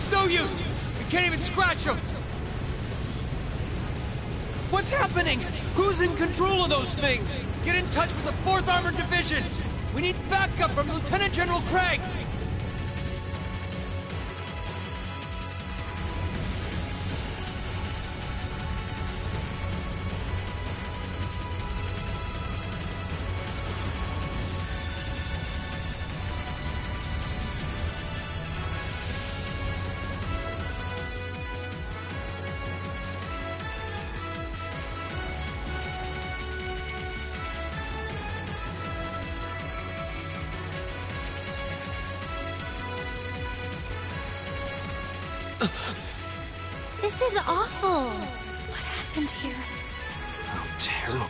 It's no use! We can't even scratch them! What's happening? Who's in control of those things? Get in touch with the 4th Armored Division! We need backup from Lieutenant General Craig! This is awful. What happened here? How terrible.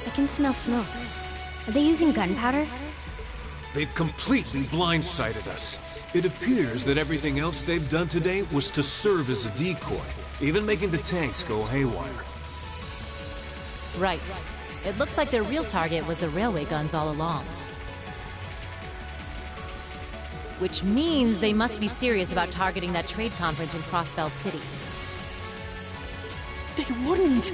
I can smell smoke. Are they using gunpowder? They've completely blindsided us. It appears that everything else they've done today was to serve as a decoy, even making the tanks go haywire. Right. It looks like their real target was the railway guns all along. Which means they must be serious about targeting that trade conference in Crossbell City. They wouldn't!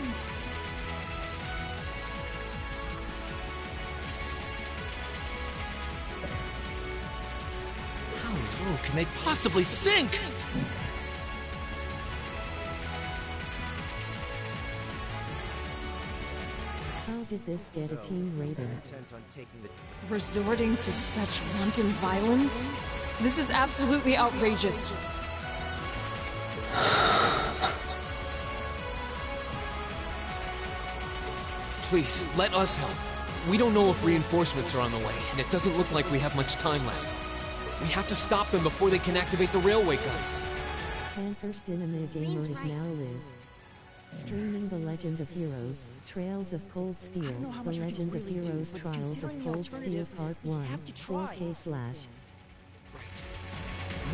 How low can they possibly sink? How did this get a team rating? Resorting to such wanton violence? This is absolutely outrageous. Please, let us help. We don't know if reinforcements are on the way, and it doesn't look like we have much time left. We have to stop them before they can activate the railway guns. Panther Cinema Gamer is now live. Streaming The Legend of Heroes, Trails of Cold Steel, The Legend of Heroes Trials of Cold Steel Part 1, 4K/. Right.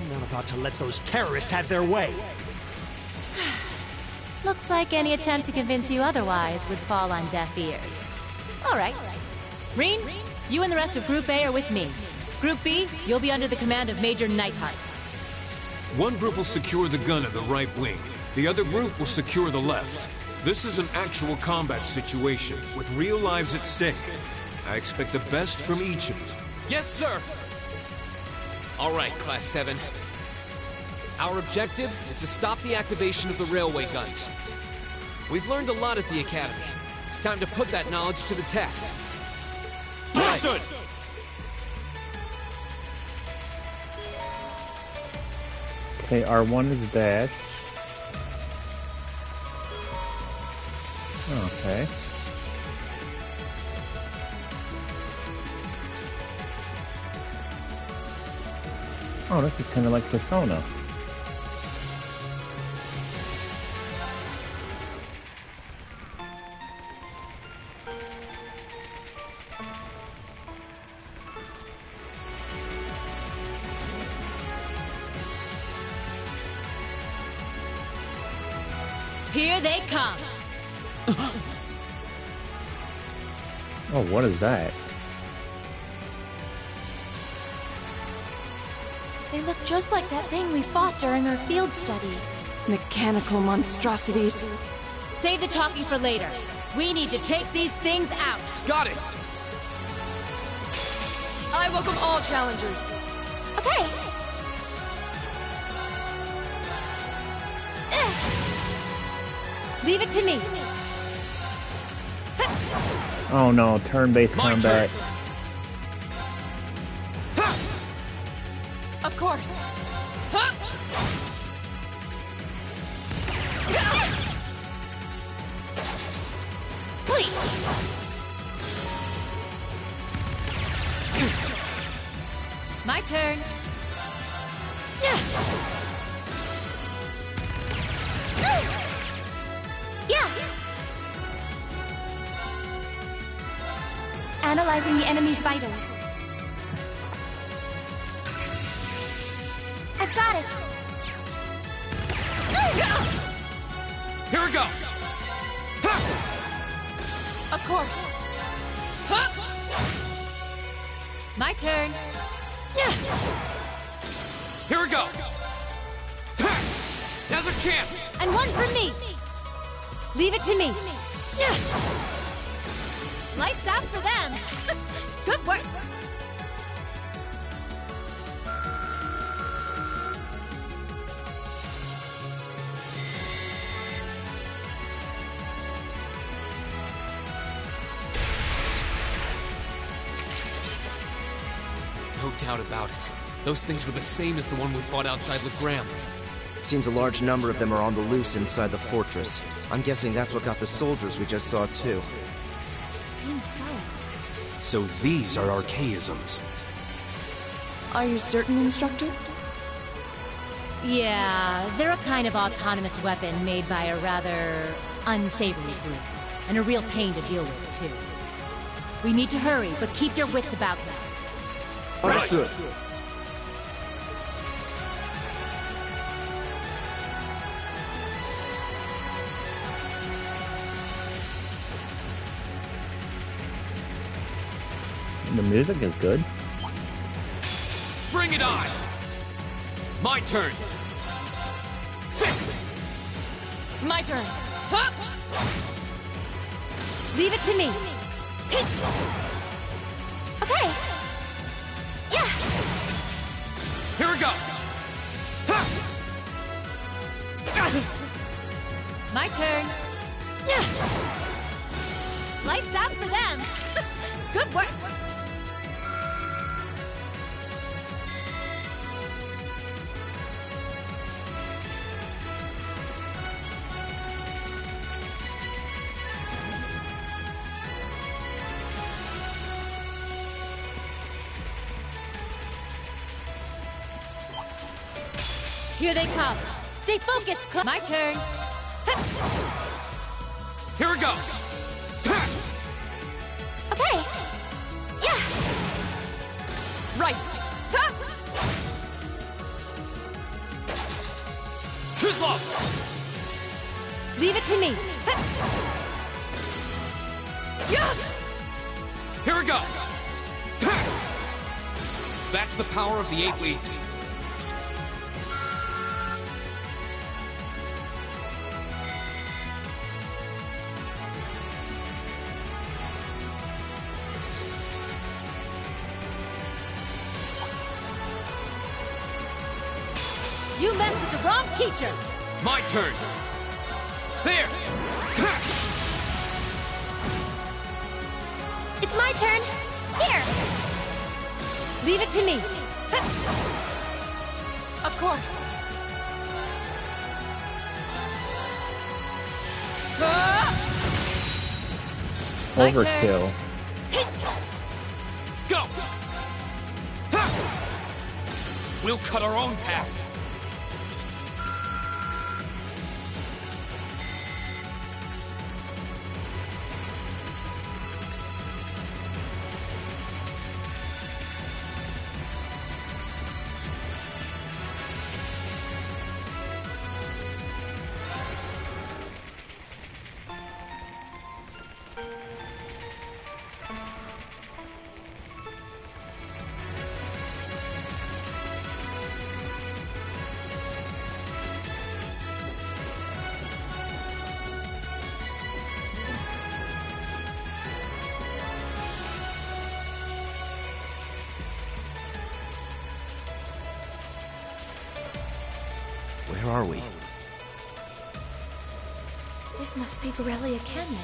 I'm not about to let those terrorists have their way. Looks like any attempt to convince you otherwise would fall on deaf ears. All right. Reen, you and the rest of Group A are with me. Group B, you'll be under the command of Major Neidhart. One group will secure the gun at the right wing. The other group will secure the left. This is an actual combat situation, with real lives at stake. I expect the best from each of you. Yes, sir! All right, Class 7. Our objective is to stop the activation of the railway guns. We've learned a lot at the Academy. It's time to put that knowledge to the test. Understood! Okay, R1 is dash. Okay. Oh, this is kind of like Persona. Here they come. Oh, what is that? They look just like that thing we fought during our field study. Mechanical monstrosities. Save the talking for later. We need to take these things out. Got it! I welcome all challengers. Okay. Leave it to me. Oh no, turn-based combat. Of course. Please. My turn. Yeah. Analyzing the enemy's vitals. I've got it. Here we go! Of course. My turn. Here we go! Here's a chance! And one for me! Leave it to me! Lights out for them! Good work! No doubt about it. Those things were the same as the one we fought outside Legram. It seems a large number of them are on the loose inside the fortress. I'm guessing that's what got the soldiers we just saw, too. It seems so. So these are Archaisms. Are you certain, Instructor? Yeah, they're a kind of autonomous weapon made by a rather unsavory group. And a real pain to deal with, too. We need to hurry, but keep your wits about them. Understood. The music is good. Bring it on! My turn! My turn. Huh? Leave it to me! Okay! Yeah! Here we go! My turn! Lights out for them! Good work! Here they come. Stay focused, My turn. Here we go! Okay. Yeah. Right. Too slow! Leave it to me. Yeah. Here we go! That's the power of the 8 leaves. You messed with the wrong teacher! My turn! There! It's my turn. Here. Leave it to me. Of course. My Overkill. Go! We'll cut our own path. Where are we? This must be Corellia Canyon.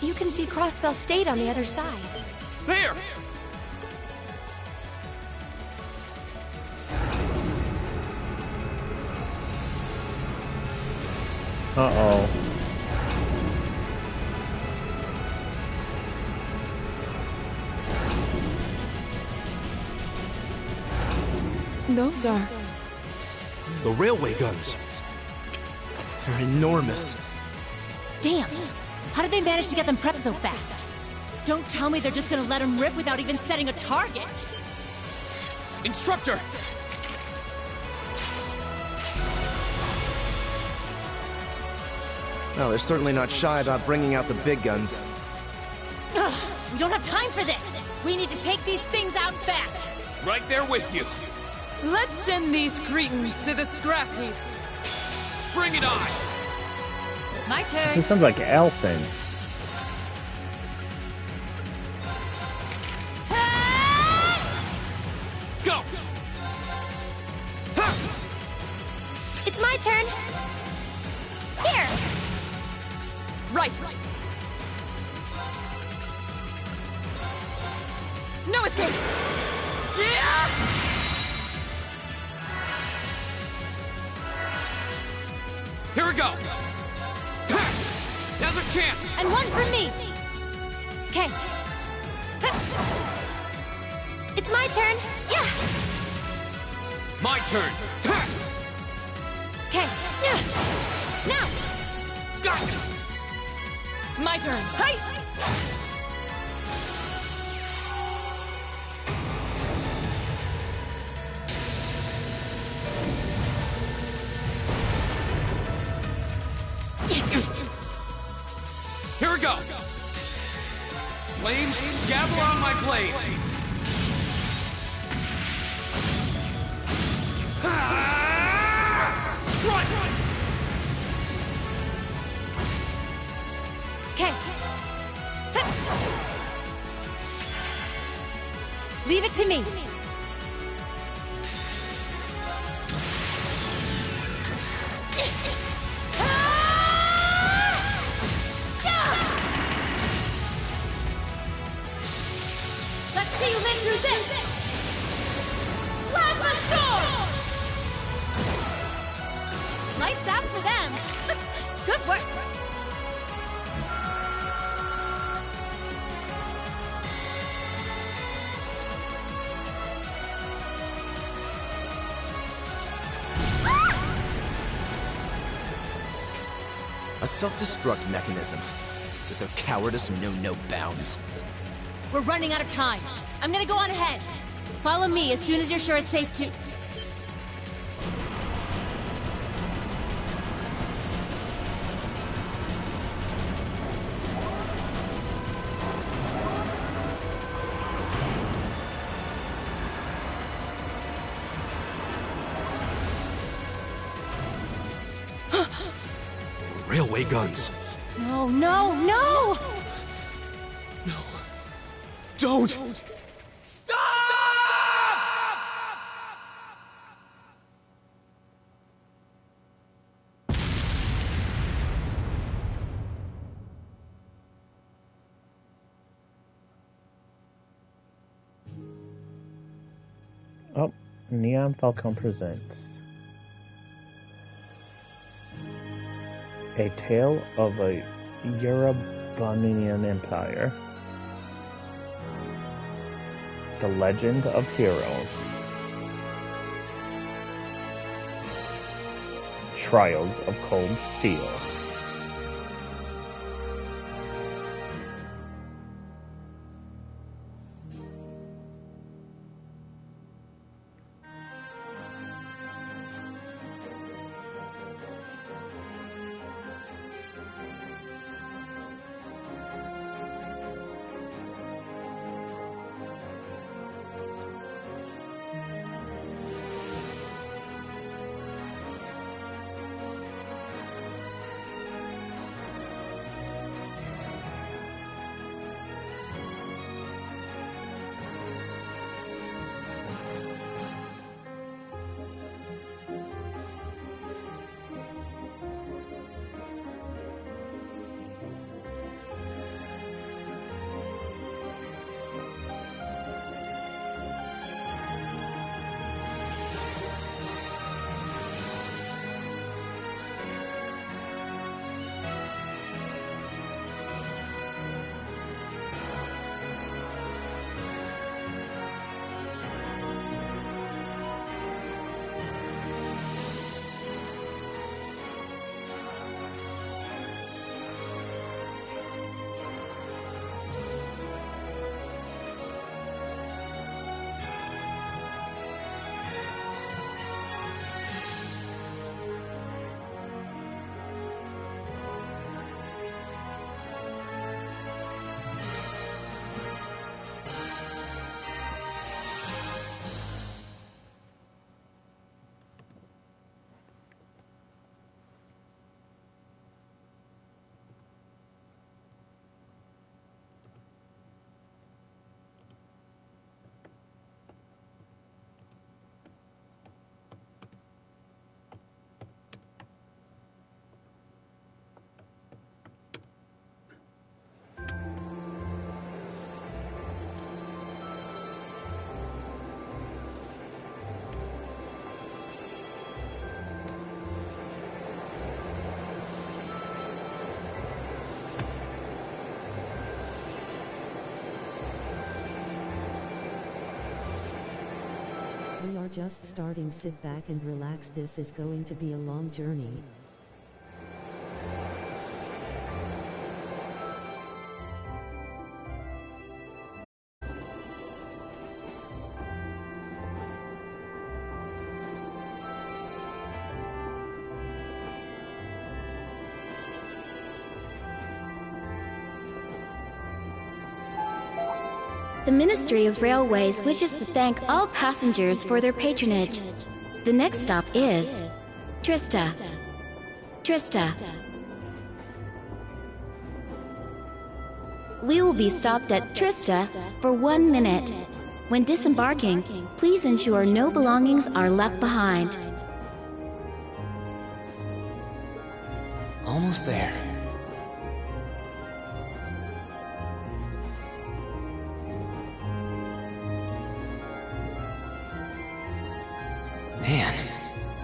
You can see Crossbell State on the other side. There! Uh-oh. Those are... The railway guns. They're enormous. Damn! How did they manage to get them prepped so fast? Don't tell me they're just gonna let them rip without even setting a target! Instructor! Well, they're certainly not shy about bringing out the big guns. Ugh, we don't have time for this! We need to take these things out fast! Right there with you. Let's send these cretins to the scrap heap. Bring it on! My turn. This sounds like Elfin. Go! It's my turn. Here. Right. No escape. Here we go! Now's our chance! And one for me. Okay. It's my turn. Yeah. My turn! Okay. Now. My turn. Hey! Here we go! Flames, gather on my blade! Strike! Okay. Leave it to me. Let's see you live through this. Plasma storm! Lights out for them. Good work. A self-destruct mechanism. Does their cowardice know no bounds? We're running out of time. I'm gonna go on ahead. Follow me as soon as you're sure it's safe to... Railway guns. No, no, no! Don't! Stop! Oh, Neon Falcon presents A Tale of a Eurobonian Empire. The Legend of Heroes. Trials of Cold Steel. We are just starting. Sit back and relax. This is going to be a long journey. The Ministry of Railways wishes to thank all passengers for their patronage. The next stop is Trista. Trista. We will be stopped at Trista for 1 minute. When disembarking, please ensure no belongings are left behind. Almost there. Man,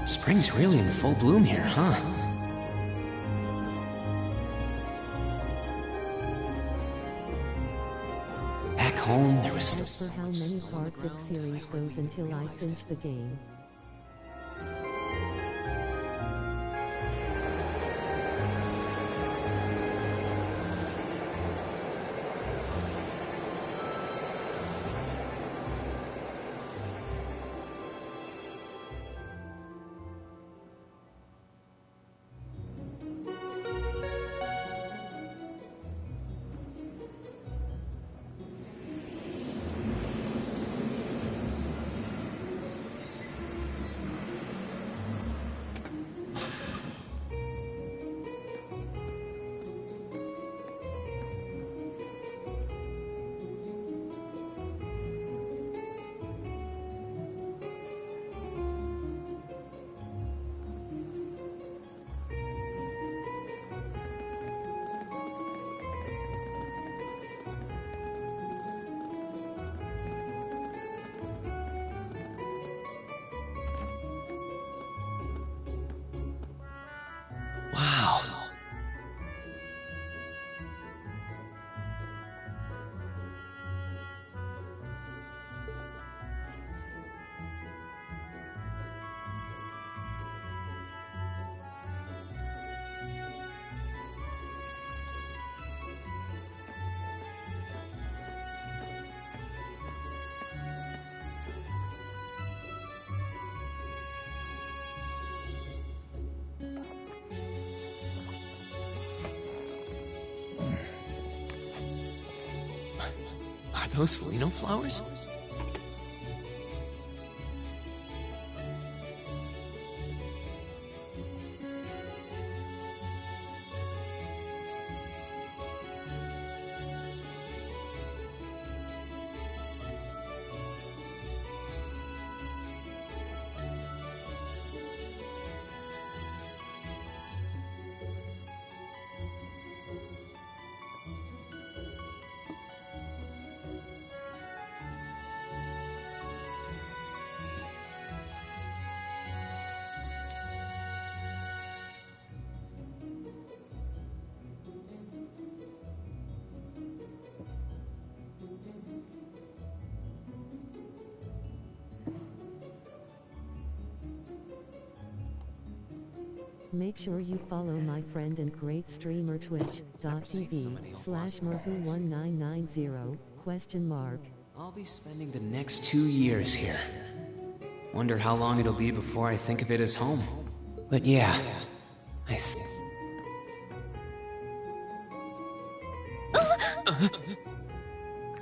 spring's really in full bloom here, huh? Back home, there was... As for how many parts of series goes until I finish the game. Wow. Are those Lino flowers? Make sure you follow my friend and great streamer twitch.tv/Marhu1990 ? I'll be spending the next 2 years here. Wonder how long it'll be before I think of it as home. But yeah,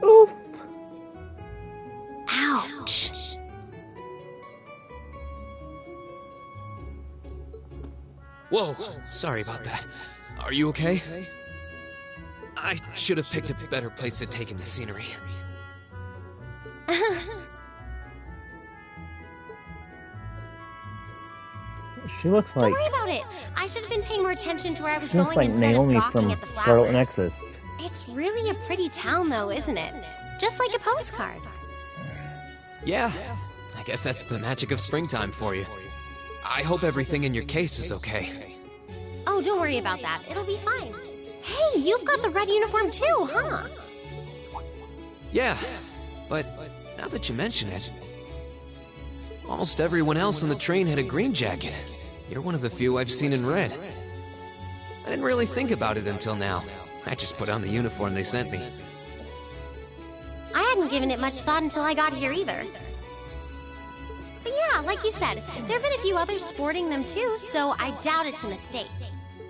Oof. Ouch. Whoa, sorry about that. Are you okay? I should have picked a better place to take in the scenery. She looks like... Don't worry about it. I should have been paying more attention to where I was She looks going like instead Naomi of gawking from at the flowers. Scarlet Nexus. It's really a pretty town, though, isn't it? Just like a postcard. Yeah, I guess that's the magic of springtime for you. I hope everything in your case is okay. Oh, don't worry about that. It'll be fine. Hey, you've got the red uniform too, huh? Yeah, but now that you mention it... Almost everyone else on the train had a green jacket. You're one of the few I've seen in red. I didn't really think about it until now. I just put on the uniform they sent me. I hadn't given it much thought until I got here either. But yeah, like you said, there have been a few others sporting them too, so I doubt it's a mistake.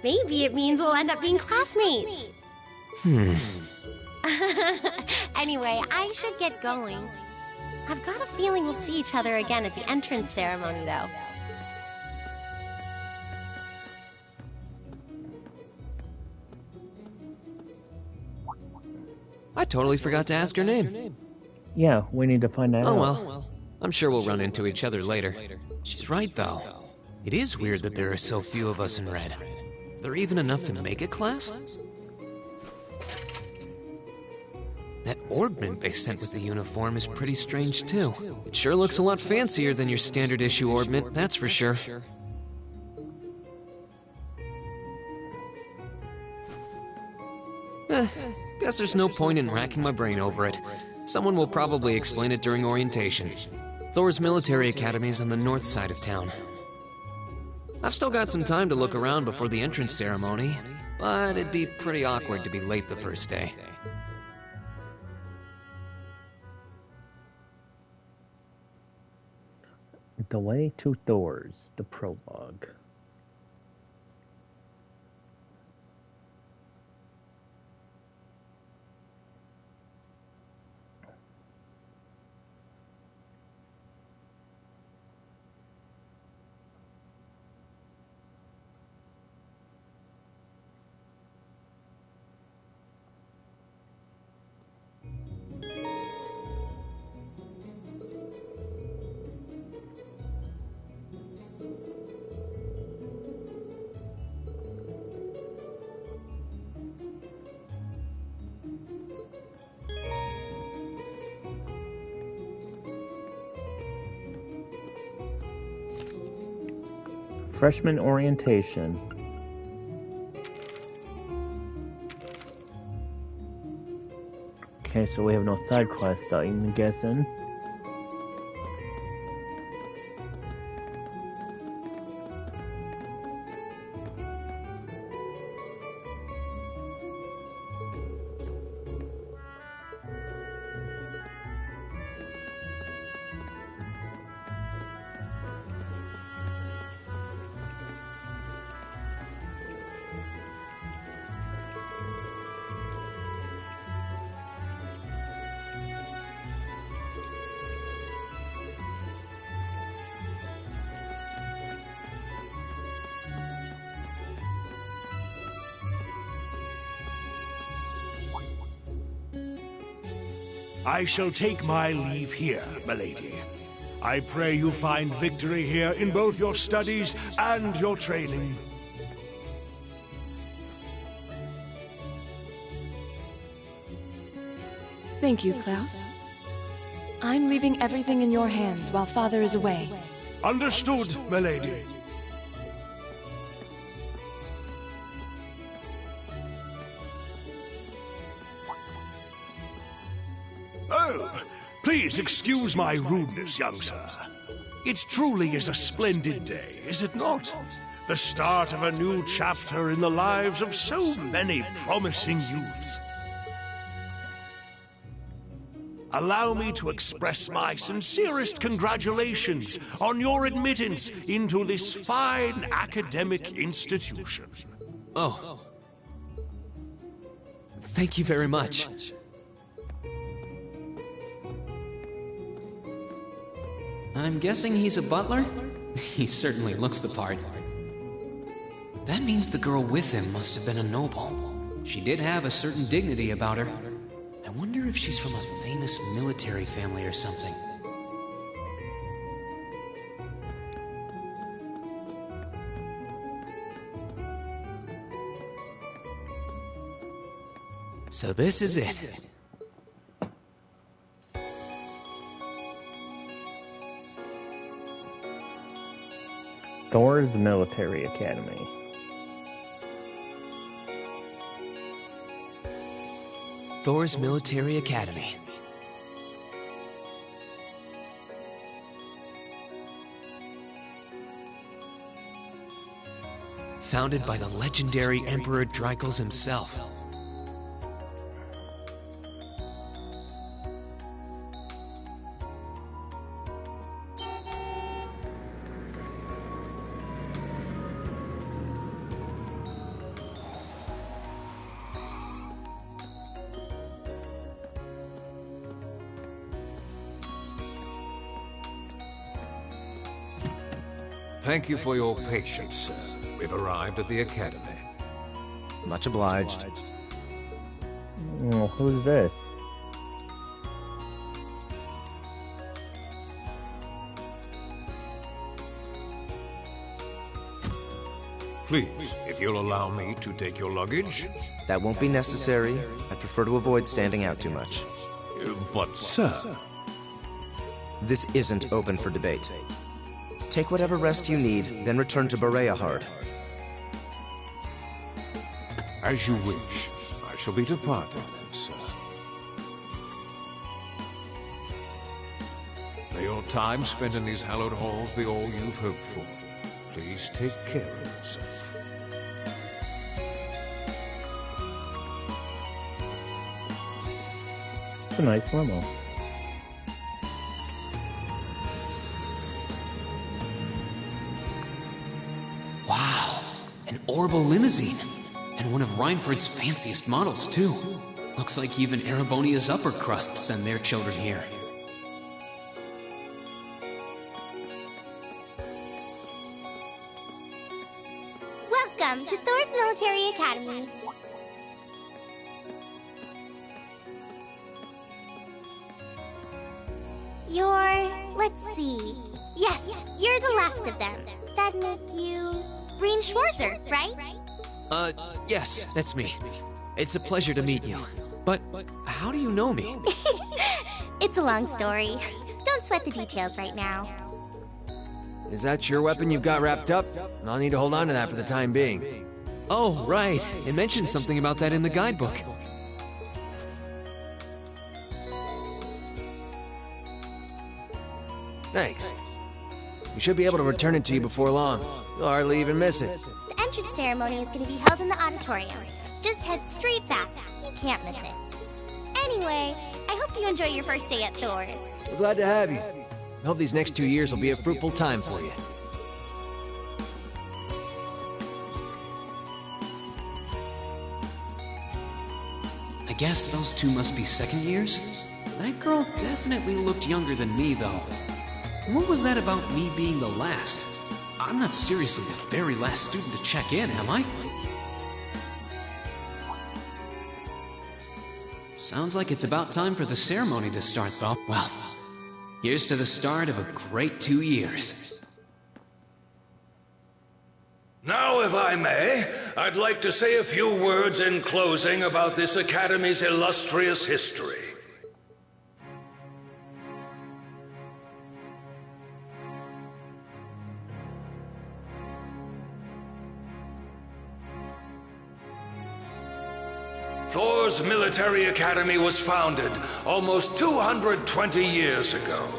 Maybe it means we'll end up being classmates. Anyway, I should get going. I've got a feeling we'll see each other again at the entrance ceremony, though. I totally forgot to ask her name. Yeah, we need to find that out. Oh well. I'm sure we'll run into each other later. She's right, though. It is weird that there are so few of us in red. Are there even enough to make a class? That ornament they sent with the uniform is pretty strange, too. It sure looks a lot fancier than your standard issue ornament, that's for sure. Guess there's no point in racking my brain over it. Someone will probably explain it during orientation. Thor's military academy is on the north side of town. I've still got some time to look around before the entrance ceremony, but it'd be pretty awkward to be late the first day. The Way to Thor's, the Prologue. Freshman orientation. Okay, so we have no side quest, I'm guessing. I shall take my leave here, milady. I pray you find victory here in both your studies and your training. Thank you, Klaus. I'm leaving everything in your hands while Father is away. Understood, milady. Oh, please excuse my rudeness, young sir. It truly is a splendid day, is it not? The start of a new chapter in the lives of so many promising youths. Allow me to express my sincerest congratulations on your admittance into this fine academic institution. Oh. Thank you very much. I'm guessing he's a butler? He certainly looks the part. That means the girl with him must have been a noble. She did have a certain dignity about her. I wonder if she's from a famous military family or something. So this is it. Thor's Military Academy. Thor's Military Academy. Founded by the legendary Emperor Dreichels himself. Thank you for your patience, sir. We've arrived at the Academy. Much obliged. Oh, who's this? Please, if you'll allow me to take your luggage. That won't be necessary. I prefer to avoid standing out too much. But, sir... This isn't open for debate. Take whatever rest you need, then return to Bereahard. As you wish. I shall be departing then, sir. May your time spent in these hallowed halls be all you've hoped for. Please take care of yourself. It's a nice limo. Wow, an orbital limousine. And one of Reinford's fanciest models, too. Looks like even Erebonia's upper crust send their children here. Welcome to Thor's Military Academy. Let's see. Yes, you're the last of them. That'd make you... Rean Schwarzer, right? Yes, that's me. It's a pleasure to meet you. But how do you know me? It's a long story. Don't sweat the details right now. Is that your weapon you've got wrapped up? I'll need to hold on to that for the time being. Oh, right. It mentioned something about that in the guidebook. Thanks. We should be able to return it to you before long. You'll hardly even miss it. The entrance ceremony is going to be held in the auditorium. Just head straight back. You can't miss it. Anyway, I hope you enjoy your first day at Thor's. We're glad to have you. I hope these next 2 years will be a fruitful time for you. I guess those two must be second years? That girl definitely looked younger than me, though. What was that about me being the last? I'm not seriously the very last student to check in, am I? Sounds like it's about time for the ceremony to start, though. Well, here's to the start of a great 2 years. Now, if I may, I'd like to say a few words in closing about this Academy's illustrious history. Thor's Military Academy was founded almost 220 years ago.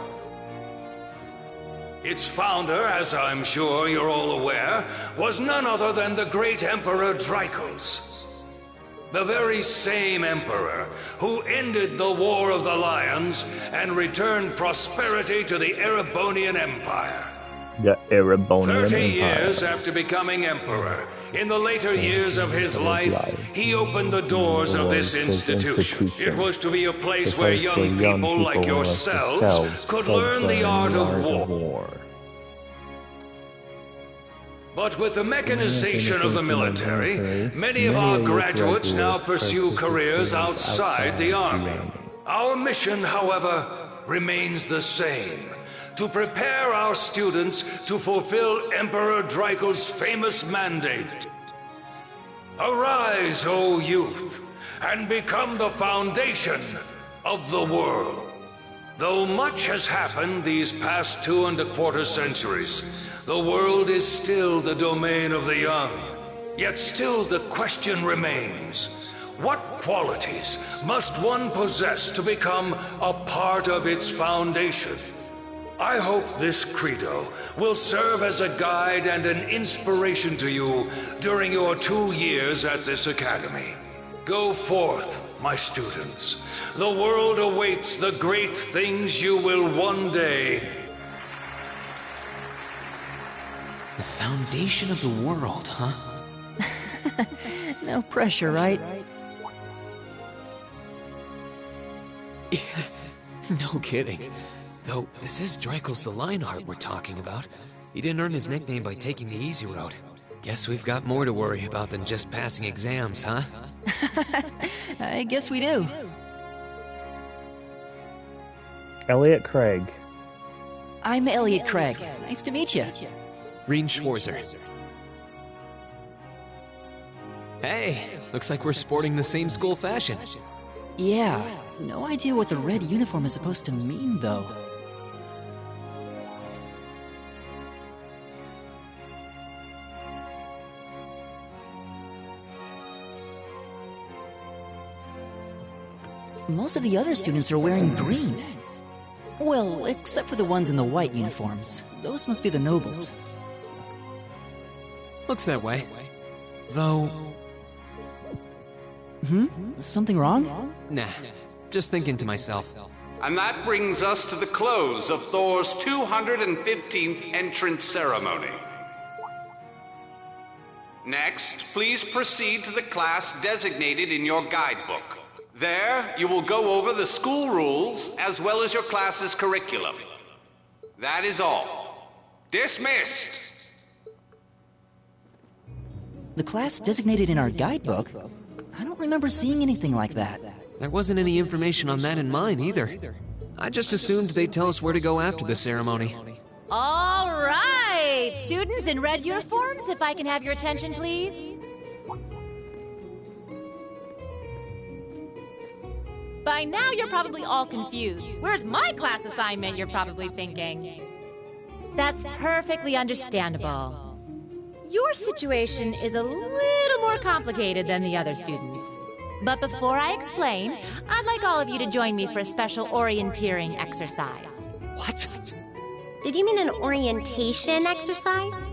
Its founder, as I'm sure you're all aware, was none other than the great Emperor Dreichels. The very same emperor who ended the War of the Lions and returned prosperity to the Erebonian Empire. The Erebonian 30 Empire. years after becoming emperor, in the later years of his life, he opened the doors of this institution. It was to be a place where young people like yourselves could learn the art of war. But with the mechanization of the military, many of our graduates now pursue careers outside the army. Our mission, however, remains the same: to prepare our students to fulfill Emperor Dreichels' famous mandate. Arise, O youth, and become the foundation of the world. Though much has happened these past 2¼ centuries, the world is still the domain of the young. Yet still the question remains: what qualities must one possess to become a part of its foundation? I hope this credo will serve as a guide and an inspiration to you during your 2 years at this academy. Go forth, my students. The world awaits the great things you will one day. The foundation of the world, huh? No pressure, right? No kidding. Though, this is Dreikel's the Lionheart we're talking about. He didn't earn his nickname by taking the easy road. Guess we've got more to worry about than just passing exams, huh? I guess we do. Elliot Craig. I'm Elliot Craig. Nice to meet you. Reen Schwarzer. Hey, looks like we're sporting the same school fashion. Yeah, no idea what the red uniform is supposed to mean, though. Most of the other students are wearing green. Well, except for the ones in the white uniforms. Those must be the nobles. Looks that way. Though... Something wrong? Nah, just thinking to myself. And that brings us to the close of Thor's 215th entrance ceremony. Next, please proceed to the class designated in your guidebook. There, you will go over the school rules as well as your class's curriculum. That is all. Dismissed! The class designated in our guidebook? I don't remember seeing anything like that. There wasn't any information on that in mine, either. I just assumed they'd tell us where to go after the ceremony. All right! Students in red uniforms, if I can have your attention, please. By now, you're probably all confused. Where's my class assignment, you're probably thinking. That's perfectly understandable. Your situation is a little more complicated than the other students. But before I explain, I'd like all of you to join me for a special orienteering exercise. What? Did you mean an orientation exercise?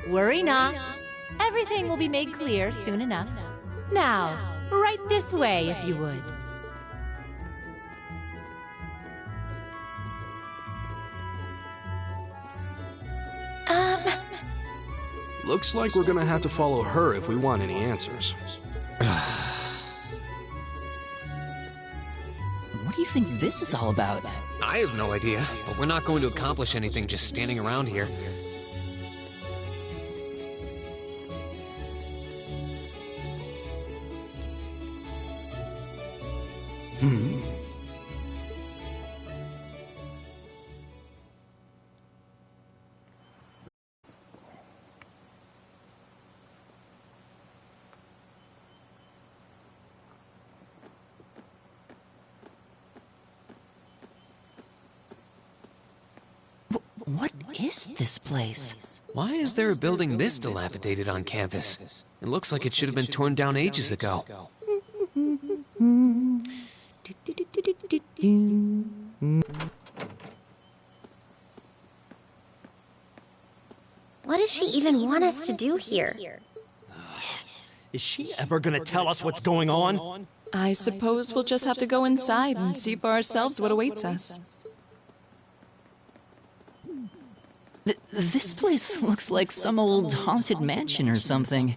Worry not. Everything will be made clear soon enough. Now, right this way, if you would. Looks like we're gonna have to follow her if we want any answers. What do you think this is all about? I have no idea, but we're not going to accomplish anything just standing around here. What is this place? Why is there a building this dilapidated on campus? It looks like it should have been torn down ages ago. What does she even want us to do here? Is she ever gonna tell us what's going on? I suppose we'll just have to go inside and see for ourselves what awaits us. This place looks like some old haunted mansion or something.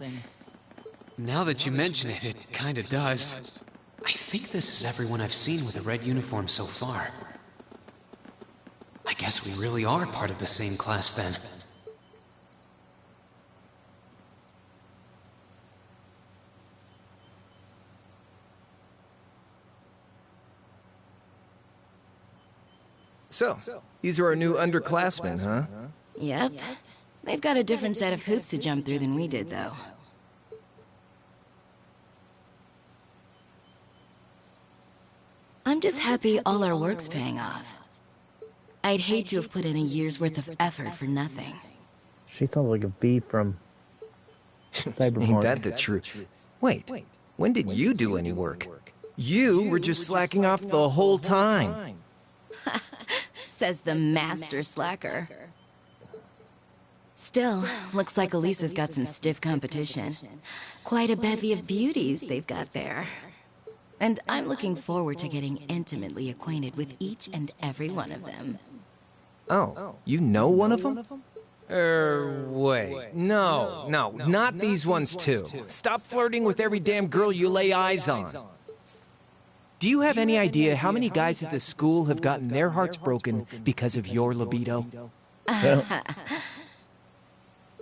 Now that you mention it, it kinda does. I think this is everyone I've seen with a red uniform so far. I guess we really are part of the same class then. So, these are our new underclassmen, huh? Yep. They've got a different set of hoops to jump through than we did, though. I'm just happy all our work's paying off. I'd hate to have put in a year's worth of effort for nothing. She sounds like a bee from Cyberpunk. Ain't that the truth? Wait, when did you do any work? You were just slacking off the whole time. Says the master slacker. Still, looks like Elisa's got some stiff competition. Quite a bevy of beauties they've got there. And I'm looking forward to getting intimately acquainted with each and every one of them. Oh, you know one of them? Wait. No, not these ones too. Stop flirting with every damn girl you lay eyes on. Do you have any idea how many guys at this school have gotten their hearts broken because of your libido?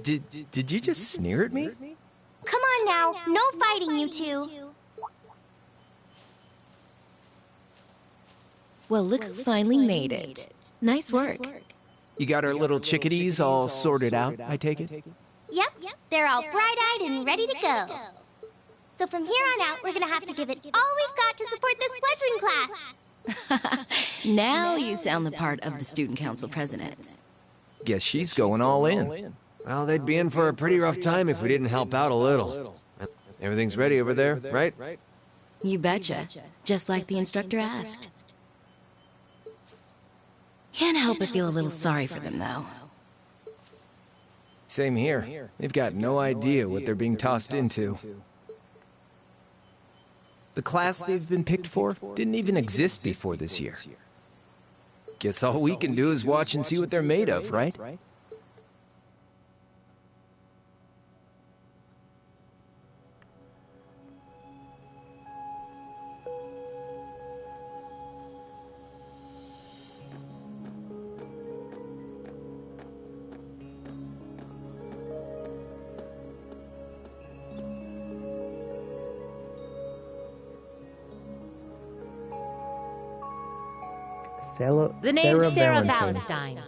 Did you just sneer at me? Come on now, no fighting, you two. Well, look who finally made it. Nice work. You got our little chickadees all sorted out, I take it? Yep, they're all bright-eyed and ready to go. So from here on out, we're gonna have to give it all we've got to support this fledgling class. Now you sound the part of the student council president. Guess she's going all in. Well, they'd be in for a pretty rough time if we didn't help out a little. Everything's ready over there, right? You betcha. Just like the instructor asked. Can't help but feel a little sorry for them, though. Same here. They've got no idea what they're being tossed into. The class they've been picked for didn't even exist before this year. Guess all we can do is watch and see what they're made of, right? The name's Sarah Valentine.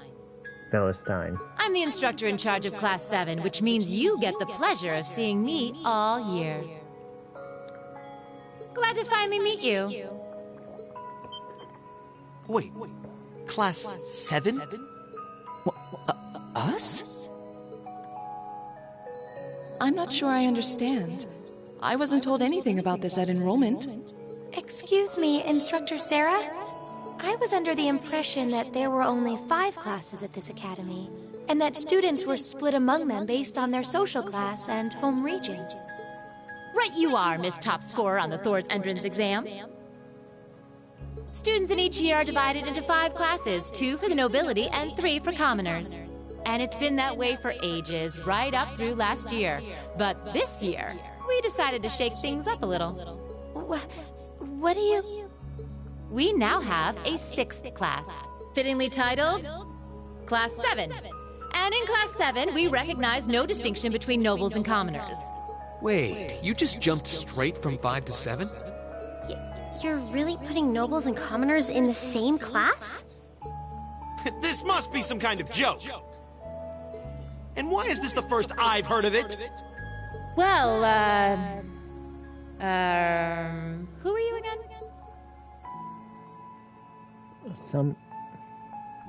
Valentine. I'm the instructor in charge of Class 7, which means you get the pleasure of seeing me all year. Glad to finally meet you. Wait, Class 7? Us? I'm not sure I understand. I wasn't told anything about this at enrollment. Excuse me, Instructor Sarah? I was under the impression that there were only 5 classes at this academy, and that students were split among them based on their social class and home region. Right you are, Miss Top Scorer on the Thor's entrance exam. Students in each year are divided into 5 classes, 2 for the nobility and 3 for commoners. And it's been that way for ages, right up through last year. But this year, we decided to shake things up a little. What do you... We now have a 6th class, fittingly titled Class 7. And in Class 7, we recognize no distinction between nobles and commoners. Wait, you just jumped straight from 5 to 7? You're really putting nobles and commoners in the same class? This must be some kind of joke. And why is this the first I've heard of it? Well, who are you again?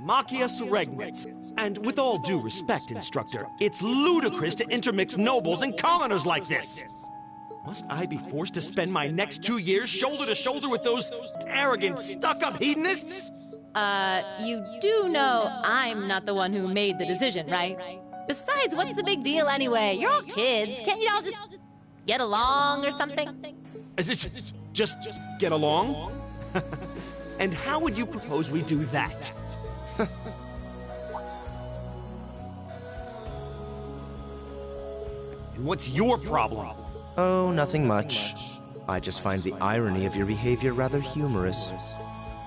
Machias Regnitz. And with all due respect, Instructor, it's ludicrous to intermix nobles and commoners like this. Must I be forced to spend my next 2 years shoulder to shoulder with those arrogant, stuck-up hedonists? You do know I'm not the one who made the decision, right? Besides, what's the big deal anyway? You're all kids. Can't you all just get along or something? Just get along? And how would you propose we do that? And what's your problem? Oh, nothing much. I just find the irony of your behavior rather humorous.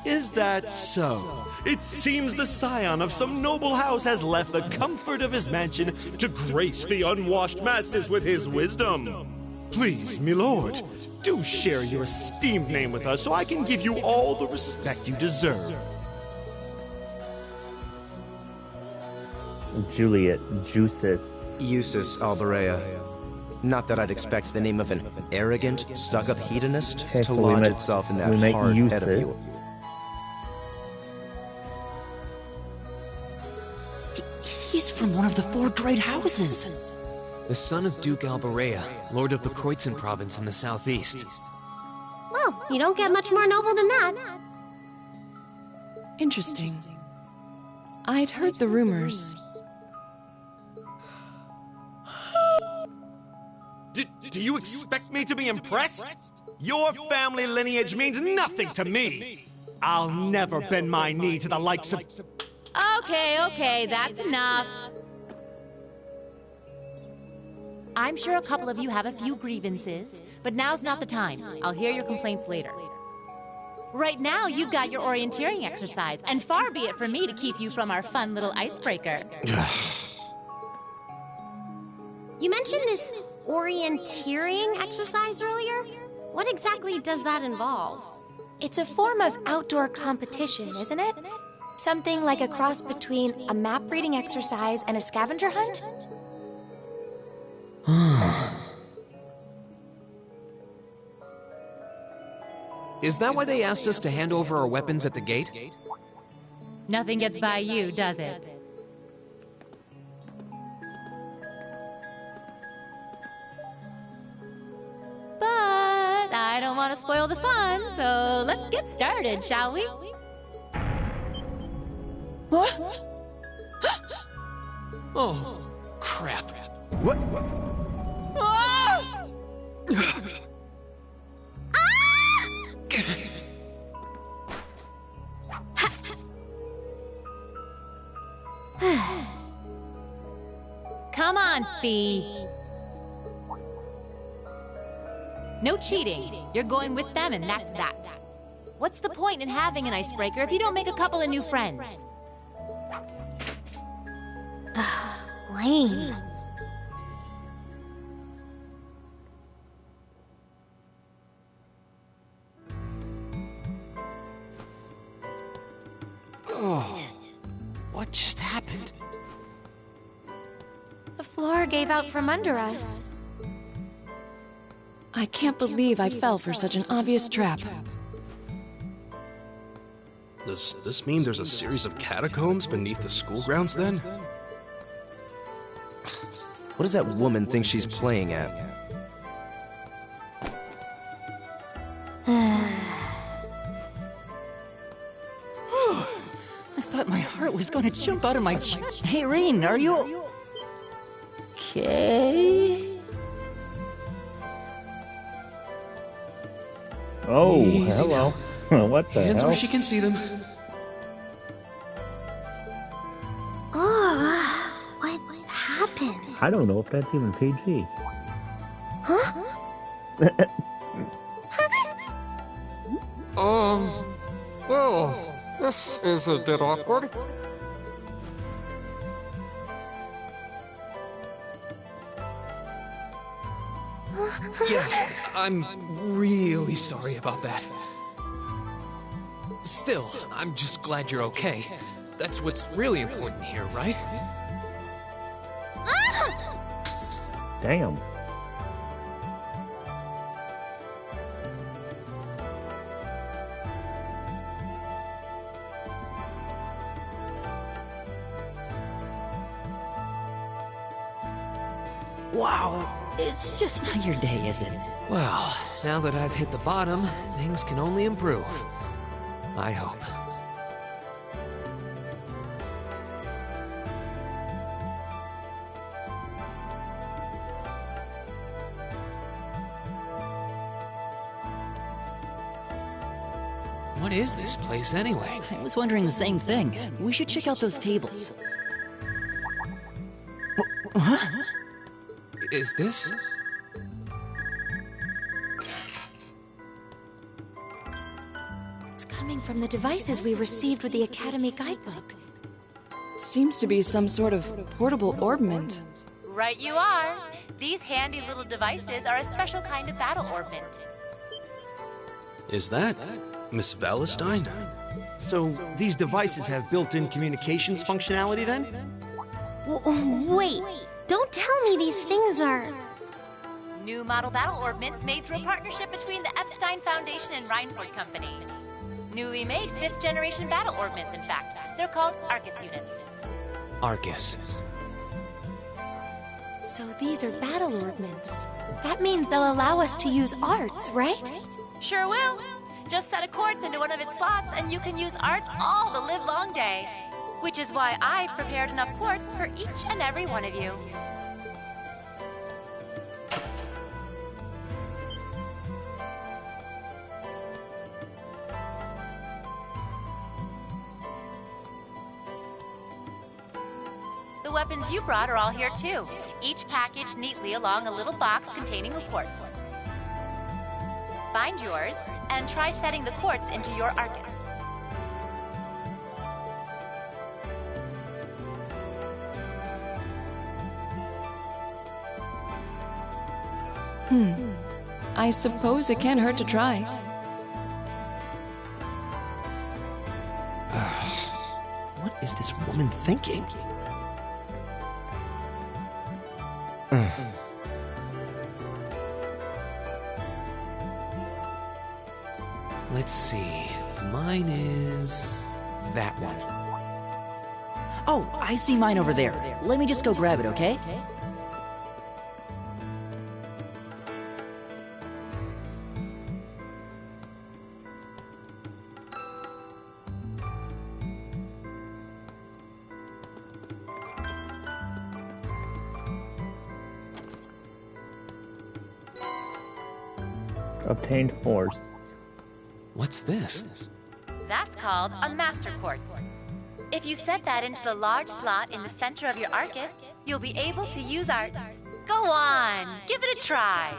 Is that so? It seems the scion of some noble house has left the comfort of his mansion to grace the unwashed masses with his wisdom. Please, milord, do share your esteemed name with us so I can give you all the respect you deserve. Juliet Jusis. Eusus Alberea. Not that I'd expect the name of an arrogant, stuck-up hedonist to lodge itself in that hard head of yours. He's from one of the 4 great houses. The son of Duke Alberea, lord of the Kreuzin province in the southeast. Well, you don't get much more noble than that. Interesting. I'd heard the rumors. Do you expect me to be impressed? Your family lineage means nothing to me. I'll never bend my knee to the likes of... Okay, that's enough. I'm sure a couple of you have a few grievances, but now's not the time. I'll hear your complaints later. Right now, you've got your orienteering exercise, and far be it from me to keep you from our fun little icebreaker. You mentioned this orienteering exercise earlier? What exactly does that involve? It's a form of outdoor competition, isn't it? Something like a cross between a map-reading exercise and a scavenger hunt? Is that why they asked us to hand over our weapons at the gate? Nothing gets by you, does it? But I don't want to spoil the fun, so let's get started, shall we? Oh, crap. What? Come on, Fee. No cheating. You're going with them, and that's that. What's the point in having an icebreaker if you don't make a couple of new friends? Lame. Oh, what just happened? The floor gave out from under us. I can't believe I fell for such an obvious trap. Does this mean there's a series of catacombs beneath the school grounds then? What does that woman think she's playing at? I thought my heart was going to jump out of my chest. Hey, Reen, are you... okay? Oh, Easy hello. What the Hands hell? where she can see them. Oh, what happened? I don't know if that's even PG. Huh? Well, this is a bit awkward. Yeah, I'm really sorry about that. Still, I'm just glad you're okay. That's what's really important here, right? Damn. Wow, it's just not your day, is it? Well, now that I've hit the bottom, things can only improve. I hope. What is this place anyway? I was wondering the same thing. We should check out those tables. Huh? Is this? It's coming from the devices we received with the Academy guidebook. Seems to be some sort of portable orbment. Right you are. These handy little devices are a special kind of battle orbment. Is that Miss Valestine? So, these devices have built-in communications functionality then? Wait, don't tell me these things are... New model battle orbments made through a partnership between the Epstein Foundation and Reinford Company. Newly made 5th generation battle orbments, in fact. They're called Arcus units. Arcus. So these are battle orbments. That means they'll allow us to use arts, right? Sure will. Just set a quartz into one of its slots and you can use arts all the livelong day. Which is why I prepared enough quartz for each and every one of you. The weapons you brought are all here too, each packaged neatly along a little box containing a quartz. Find yours, and try setting the quartz into your Arcus. I suppose it can't hurt to try. What is this woman thinking? Let's see. Mine is that one. Oh, I see mine over there. Let me just go grab it, okay? Obtained force. What's this? That's called a Master Quartz. If you set that into the large slot in the center of your Arcus, you'll be able to use arts. Go on, give it a try.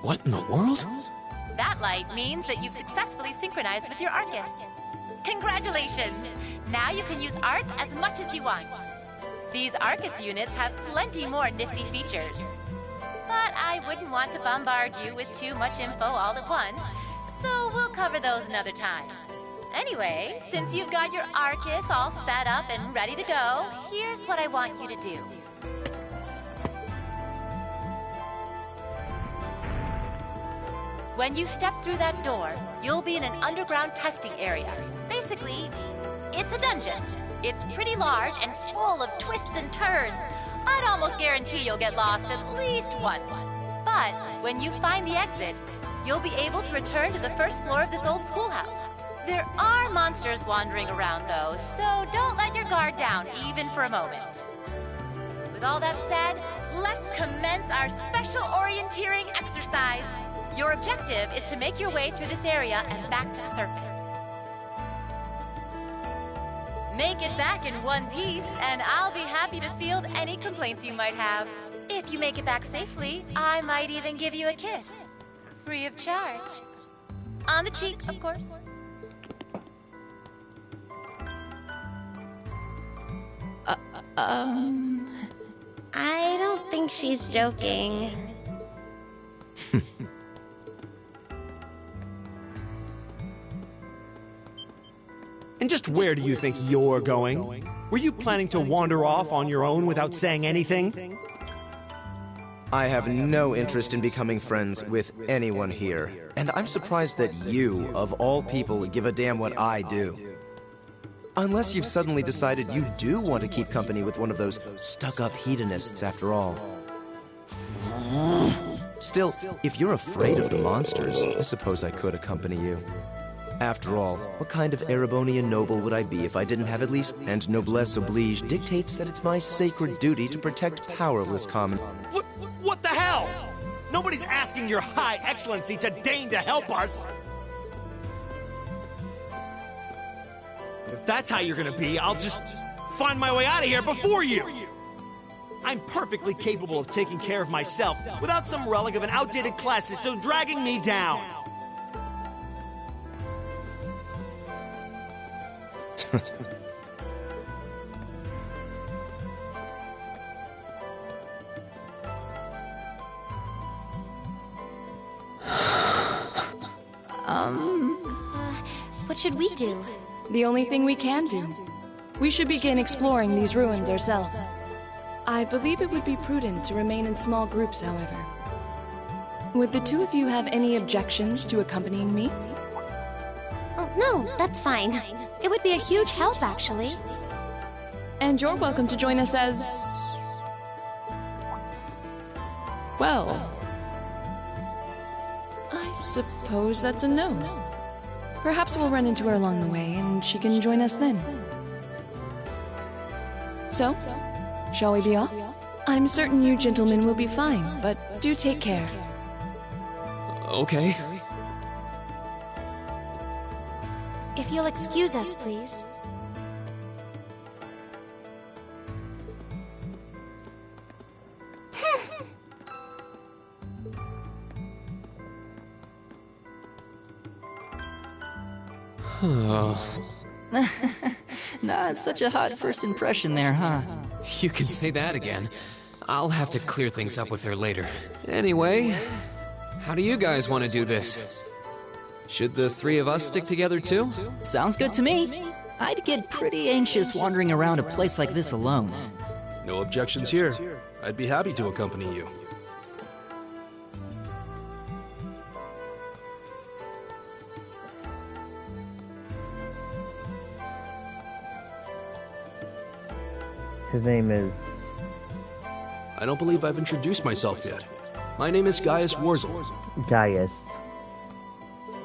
What in the world? That light means that you've successfully synchronized with your Arcus. Congratulations! Now you can use arts as much as you want. These Arcus units have plenty more nifty features. But I wouldn't want to bombard you with too much info all at once, so we'll cover those another time. Anyway, since you've got your Arcus all set up and ready to go, here's what I want you to do. When you step through that door, you'll be in an underground testing area. Basically, it's a dungeon. It's pretty large and full of twists and turns. I'd almost guarantee you'll get lost at least once. But when you find the exit, you'll be able to return to the first floor of this old schoolhouse. There are monsters wandering around, though, so don't let your guard down, even for a moment. With all that said, let's commence our special orienteering exercise. Your objective is to make your way through this area and back to the surface. Make it back in one piece, and I'll be happy to field any complaints you might have. If you make it back safely, I might even give you a kiss. Free of charge. On the cheek, of course. I don't think she's joking. And just where do you think you're going? Were you planning to wander off on your own without saying anything? I have no interest in becoming friends with anyone here, and I'm surprised that you, of all people, give a damn what I do. Unless you've suddenly decided you do want to keep company with one of those stuck-up hedonists after all. Still, if you're afraid of the monsters, I suppose I could accompany you. After all, what kind of Erebonian noble would I be if I didn't have at least, and noblesse oblige dictates that it's my sacred duty to protect powerless common... What the hell? Nobody's asking your high excellency to deign to help us! If that's how you're gonna be, I'll just find my way out of here before you! I'm perfectly capable of taking care of myself without some relic of an outdated class system dragging me down! What should we do? The only thing we can do. We should begin exploring these ruins ourselves. I believe it would be prudent to remain in small groups, however. Would the two of you have any objections to accompanying me? Oh, no, that's fine. It would be a huge help, actually. And you're welcome to join us as... well... I suppose that's a no. Perhaps we'll run into her along the way, and she can join us then. So, shall we be off? I'm certain you gentlemen will be fine, but do take care. Okay. If you'll excuse us, please. Not such a hot first impression there, huh? You can say that again. I'll have to clear things up with her later. Anyway, how do you guys want to do this? Should the three of us stick together too? Sounds good to me. I'd get pretty anxious wandering around a place like this alone. No objections here. I'd be happy to accompany you. His name is... I don't believe I've introduced myself yet. My name is Gaius Warzel. Gaius.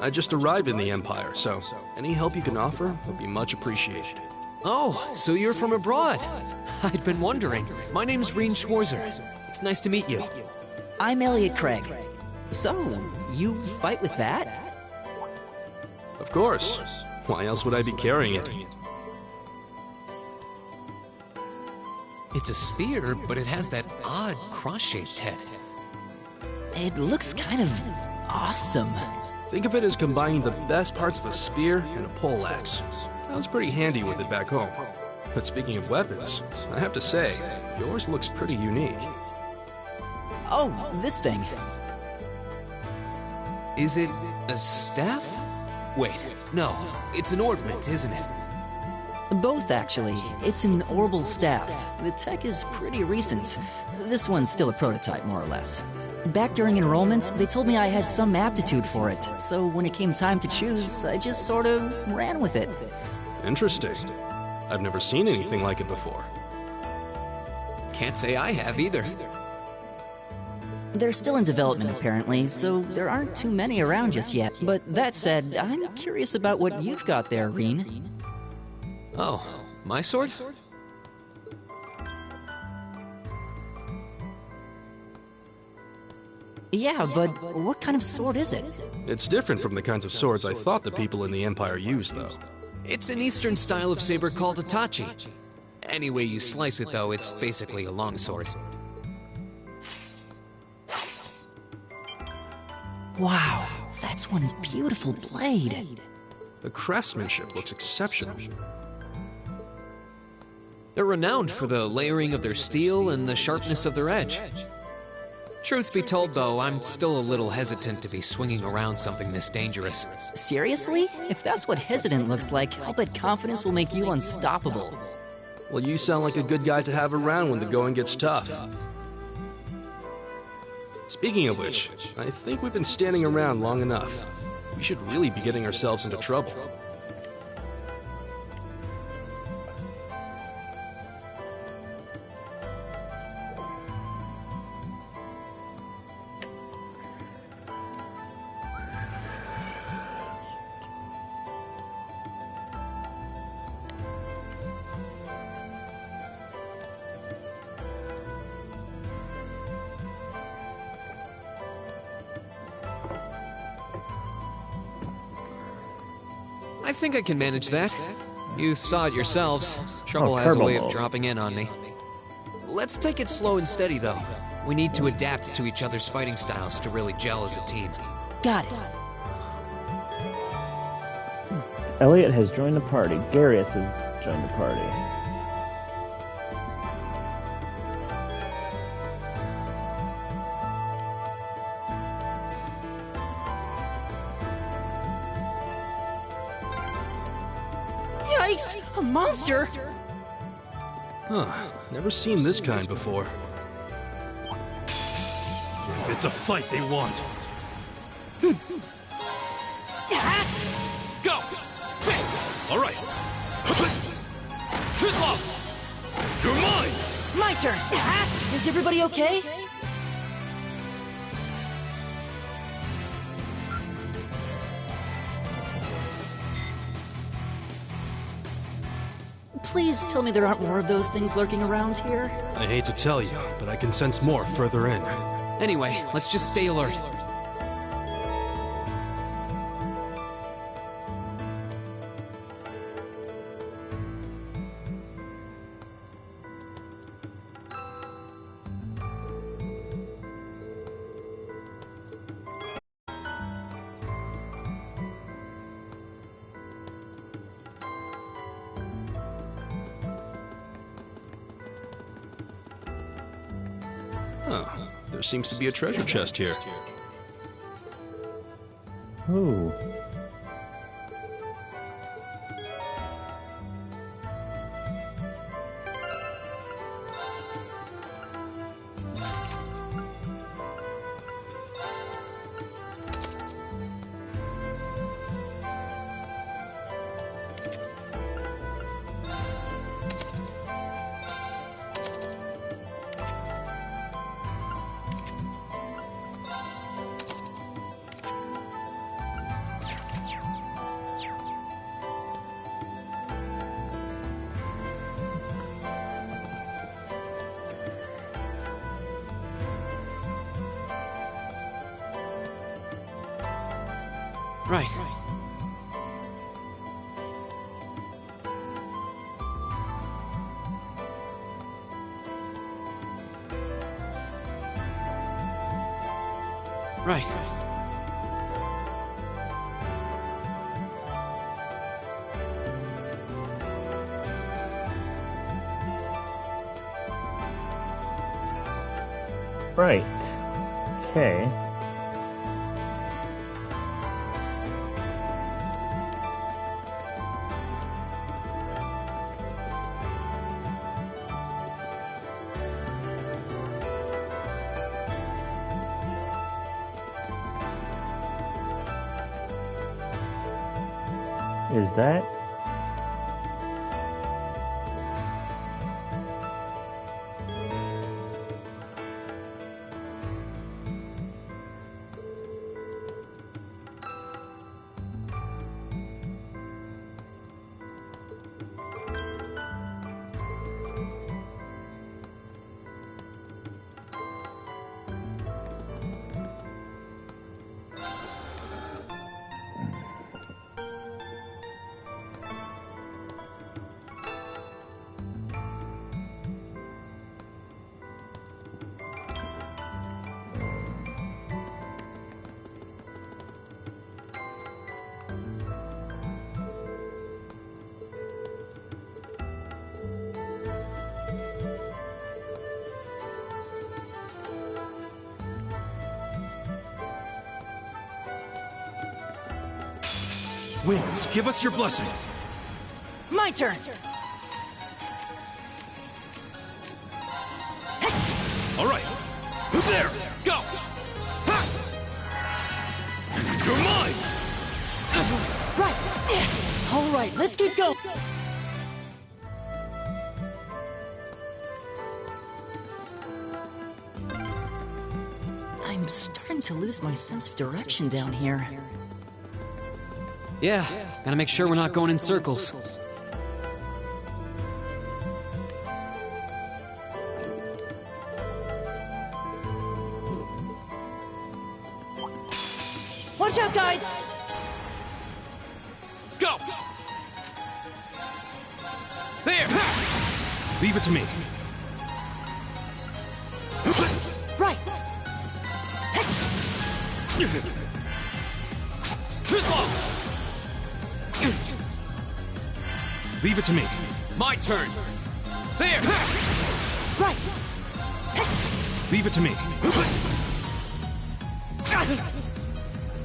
I just arrived in the Empire, so any help you can offer would be much appreciated. Oh, so you're from abroad. I'd been wondering. My name's Reen Schwarzer. It's nice to meet you. I'm Elliot Craig. So, you fight with that? Of course. Why else would I be carrying it? It's a spear, but it has that odd cross-shaped head. It looks kind of awesome. Think of it as combining the best parts of a spear and a poleaxe. I was pretty handy with it back home. But speaking of weapons, I have to say, yours looks pretty unique. Oh, this thing. Is it a staff? Wait, no. It's an orbment, isn't it? Both, actually. It's an orbital staff. The tech is pretty recent. This one's still a prototype, more or less. Back during enrollment, they told me I had some aptitude for it, so when it came time to choose, I just sort of ran with it. Interesting. I've never seen anything like it before. Can't say I have either. They're still in development, apparently, so there aren't too many around just yet. But that said, I'm curious about what you've got there, Reen. Oh, my sword? Yeah, but what kind of sword is it? It's different from the kinds of swords I thought the people in the Empire used, though. It's an Eastern style of saber called a tachi. Any way you slice it, though, it's basically a longsword. Wow, that's one beautiful blade. The craftsmanship looks exceptional. They're renowned for the layering of their steel and the sharpness of their edge. Truth be told, though, I'm still a little hesitant to be swinging around something this dangerous. Seriously? If that's what hesitant looks like, I'll bet confidence will make you unstoppable. Well, you sound like a good guy to have around when the going gets tough. Speaking of which, I think we've been standing around long enough. We should really be getting ourselves into trouble. I think I can manage that. You saw it yourselves. Trouble has a way of dropping in on me. Let's take it slow and steady, though. We need to adapt to each other's fighting styles to really gel as a team. Got it. Elliot has joined the party. Garius has joined the party. Yikes! A monster! Huh. Never seen this kind before. If it's a fight they want. Go! All right. Tuzla! You're mine! My turn! Is everybody okay? Please tell me there aren't more of those things lurking around here. I hate to tell you, but I can sense more further in. Anyway, let's just stay alert. Huh. There seems to be a treasure chest here. Ooh. Right. Right. Right. Okay. is that? Winds, give us your blessing. My turn. All right. There. Go. Ha! You're mine. Right. All right, let's keep going. I'm starting to lose my sense of direction down here. Yeah, gotta make sure we're not going in circles. Watch out, guys! Go! There! Leave it to me. Right! Too slow! Leave it to me. My turn. There! Right! Leave it to me.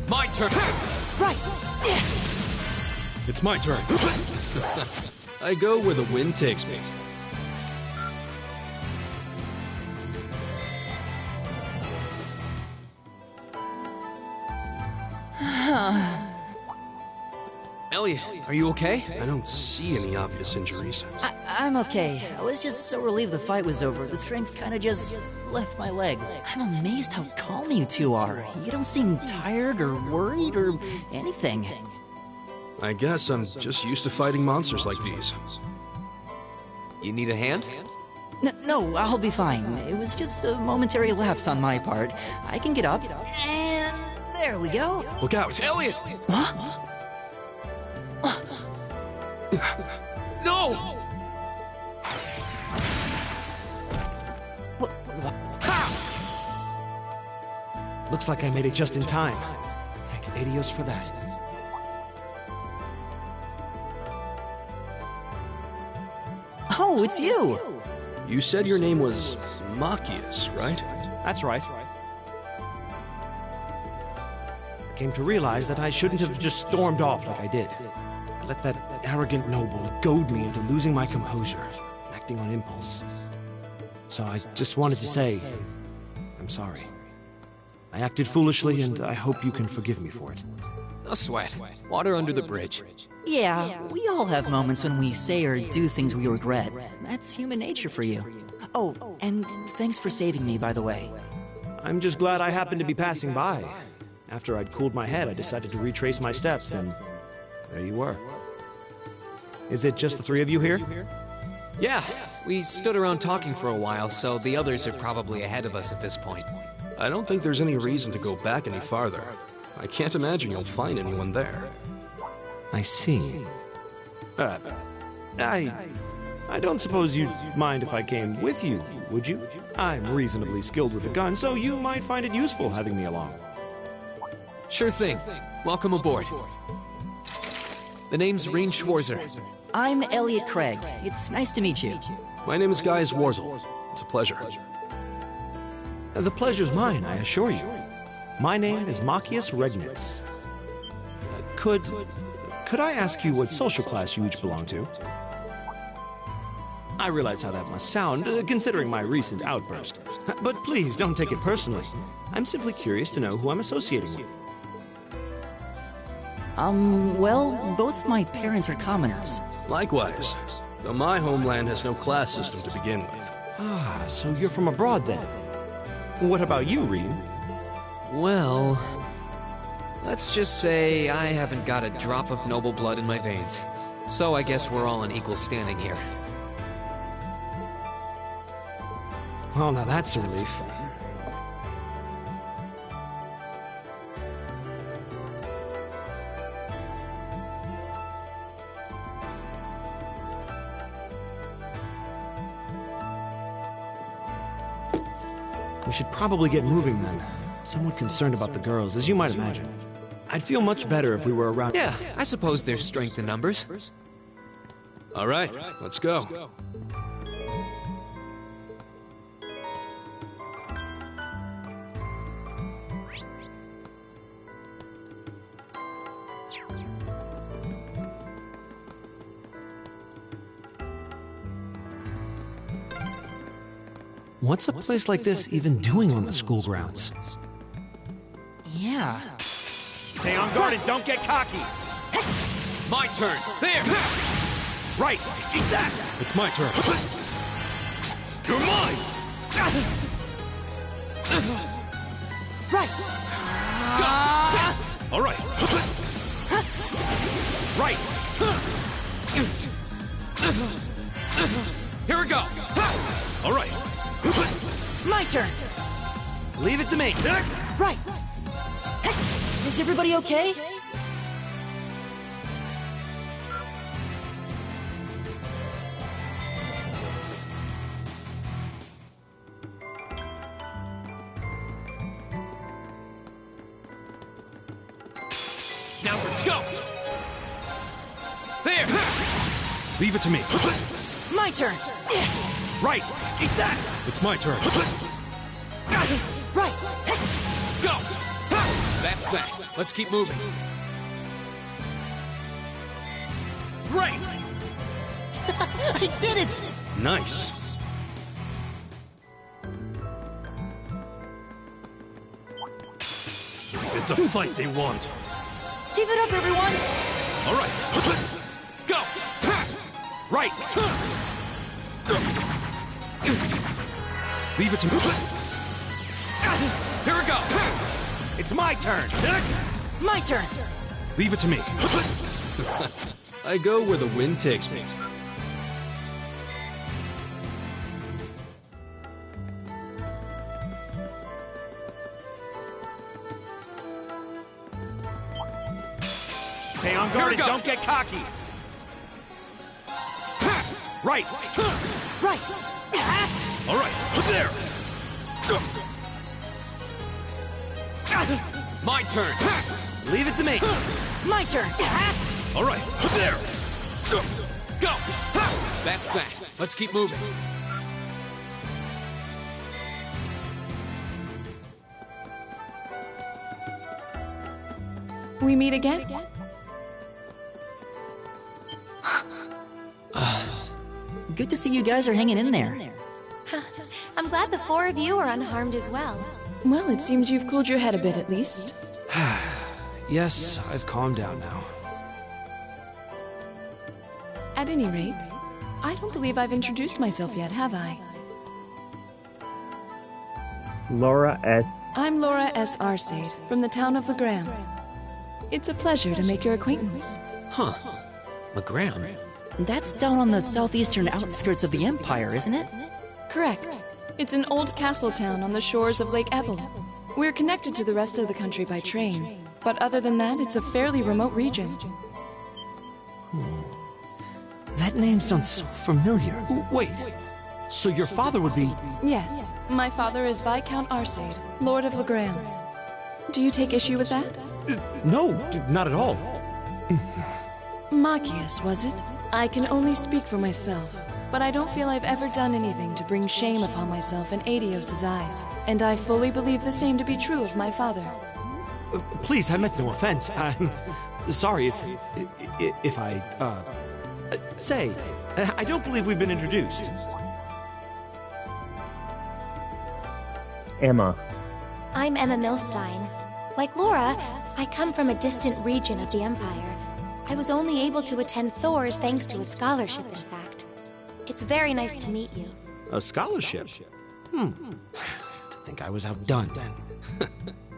My turn. Right! It's my turn. I go where the wind takes me. Elliot, are you okay? I don't see any obvious injuries. I'm okay. I was just so relieved the fight was over. The strength kind of just left my legs. I'm amazed how calm you two are. You don't seem tired or worried or anything. I guess I'm just used to fighting monsters like these. You need a hand? No, I'll be fine. It was just a momentary lapse on my part. I can get up, and there we go. Look out! Elliot! Huh? No! Looks like I made it just in time. Thank Adios for that. Oh, it's you! You said your name was Machias, right? That's right. I came to realize that I shouldn't have just stormed off like I did. I let that arrogant noble goad me into losing my composure, and acting on impulse. So I just wanted to say, I'm sorry. I acted foolishly, and I hope you can forgive me for it. No sweat. Water under the bridge. Yeah, we all have moments when we say or do things we regret. That's human nature for you. Oh, and thanks for saving me, by the way. I'm just glad I happened to be passing by. After I'd cooled my head, I decided to retrace my steps, and there you were. Is it just the three of you here? Yeah, we stood around talking for a while, so the others are probably ahead of us at this point. I don't think there's any reason to go back any farther. I can't imagine you'll find anyone there. I see. I don't suppose you'd mind if I came with you, would you? I'm reasonably skilled with a gun, so you might find it useful having me along. Sure thing. Welcome aboard. The name's Rean Schwarzer. I'm Elliot Craig. It's nice to meet you. My name is Guy Zwarzel. It's a pleasure. The pleasure's mine, I assure you. My name is Machias Regnitz. Could I ask you what social class you each belong to? I realize how that must sound, considering my recent outburst. But please, don't take it personally. I'm simply curious to know who I'm associating with. Well, both my parents are commoners. Likewise. Though my homeland has no class system to begin with. Ah, so you're from abroad then. What about you, Reem? Well, let's just say I haven't got a drop of noble blood in my veins. So I guess we're all in equal standing here. Well, now that's a relief. We should probably get moving then. Somewhat concerned about the girls, as you might imagine. I'd feel much better if we were around. Yeah, I suppose there's strength in numbers. All right, let's go. What's a place like this even doing on the school grounds? Yeah. Stay on guard and don't get cocky! My turn! There! Right! Eat that! It's my turn. You're mine! Right! Go! All right. Right! Here we go! All right. My turn! Leave it to me! Right! Is everybody okay? Now let's go! There! Leave it to me. My turn! Right! Eat that! It's my turn. Right! Go! That's that. Let's keep moving. Great! I did it! Nice. It's a fight they want. Give it up, everyone! All right. Go! Right! Leave it to me. Here we go! It's my turn! My turn! Leave it to me. I go where the wind takes me. Stay on guard and don't get cocky! Right! Right! All right. There. My turn! Leave it to me! My turn! All right. There. Go! That's that. Let's keep moving. We meet again? Good to see you guys are hanging in there. I'm glad the four of you are unharmed as well. Well, it seems you've cooled your head a bit at least. Yes, I've calmed down now. At any rate, I don't believe I've introduced myself yet, have I? Laura S. I'm Laura S. Arcade, from the town of Legram. It's a pleasure to make your acquaintance. Huh. Legram? That's down on the southeastern outskirts of the Empire, isn't it? Correct. It's an old castle town on the shores of Lake Ebble. We're connected to the rest of the country by train, but other than that, it's a fairly remote region. That name sounds so familiar. Wait, so your father would be... Yes, my father is Viscount Arcade, Lord of Legram. Do you take issue with that? No, not at all. Machias, was it? I can only speak for myself, but I don't feel I've ever done anything to bring shame upon myself in Adios's eyes, and I fully believe the same to be true of my father. Please, I meant no offense. I'm sorry if I, say, I don't believe we've been introduced. Emma. I'm Emma Milstein. Like Laura, I come from a distant region of the Empire. I was only able to attend Thor's thanks to a scholarship, in fact. It's very nice to meet you. A scholarship? To think I was outdone then.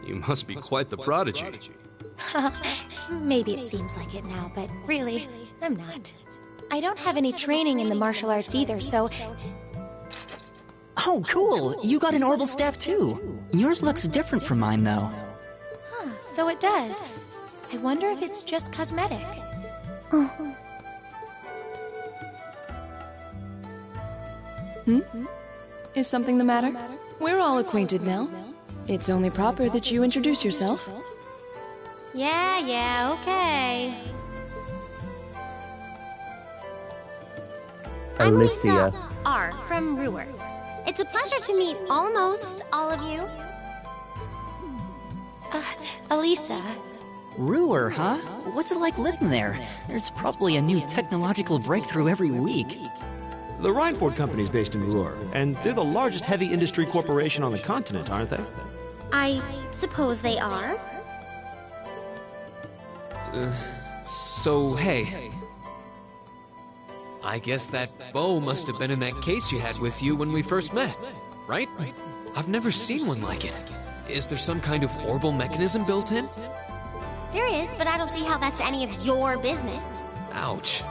You must be quite the prodigy. Maybe it seems like it now, but really, I'm not. I don't have any training in the martial arts either, so... Oh, cool! You got an orbital staff too. Yours looks different from mine, though. Huh, so it does. I wonder if it's just cosmetic. Is something the matter? We're all acquainted now. It's only proper that you introduce yourself. Yeah, okay. I'm Lisa R. from Ruhr. It's a pleasure to meet almost all of you. Elisa. Ruhr, huh? What's it like living there? There's probably a new technological breakthrough every week. The Reinford Company's based in Ruhr, and they're the largest heavy industry corporation on the continent, aren't they? I suppose they are. So, hey. I guess that bow must have been in that case you had with you when we first met, right? I've never seen one like it. Is there some kind of orbital mechanism built in? There is, but I don't see how that's any of your business. Ouch.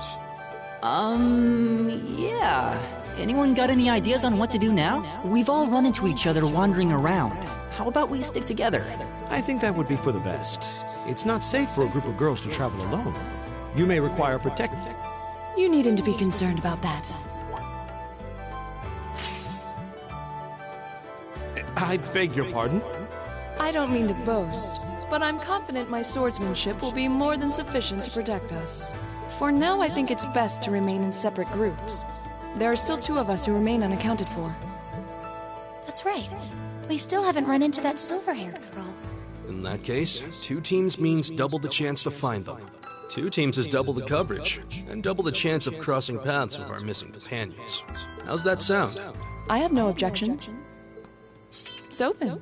Yeah. Anyone got any ideas on what to do now? We've all run into each other wandering around. How about we stick together? I think that would be for the best. It's not safe for a group of girls to travel alone. You may require protection. You needn't to be concerned about that. I beg your pardon? I don't mean to boast, but I'm confident my swordsmanship will be more than sufficient to protect us. For now, I think it's best to remain in separate groups. There are still 2 of us who remain unaccounted for. That's right. We still haven't run into that silver-haired girl. In that case, 2 teams means double the chance to find them. 2 teams is double the coverage, and double the chance of crossing paths with our missing companions. How's that sound? I have no objections. So then,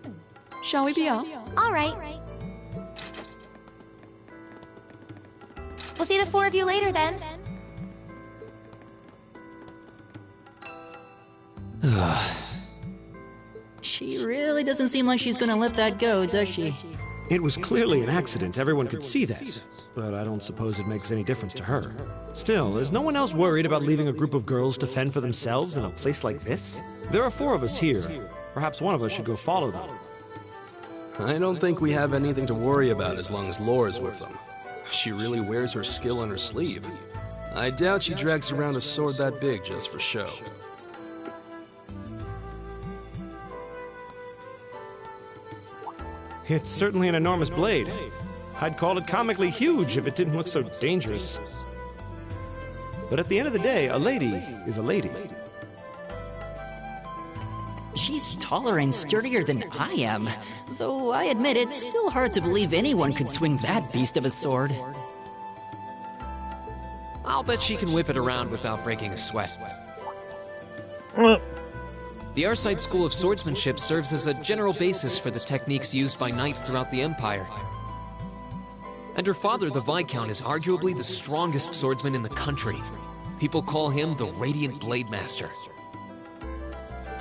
shall we be off? All right. We'll see the 4 of you later, then. She really doesn't seem like she's gonna let that go, does she? It was clearly an accident, everyone could see that. But I don't suppose it makes any difference to her. Still, is no one else worried about leaving a group of girls to fend for themselves in a place like this? There are 4 of us here. Perhaps one of us should go follow them. I don't think we have anything to worry about as long as Laura's with them. She really wears her skill on her sleeve. I doubt she drags around a sword that big just for show. It's certainly an enormous blade. I'd call it comically huge if it didn't look so dangerous. But at the end of the day, a lady is a lady. She's taller and sturdier than I am, though I admit it's still hard to believe anyone could swing that beast of a sword. I'll bet she can whip it around without breaking a sweat. The Arcite School of Swordsmanship serves as a general basis for the techniques used by knights throughout the Empire. And her father, the Viscount, is arguably the strongest swordsman in the country. People call him the Radiant Blade Master.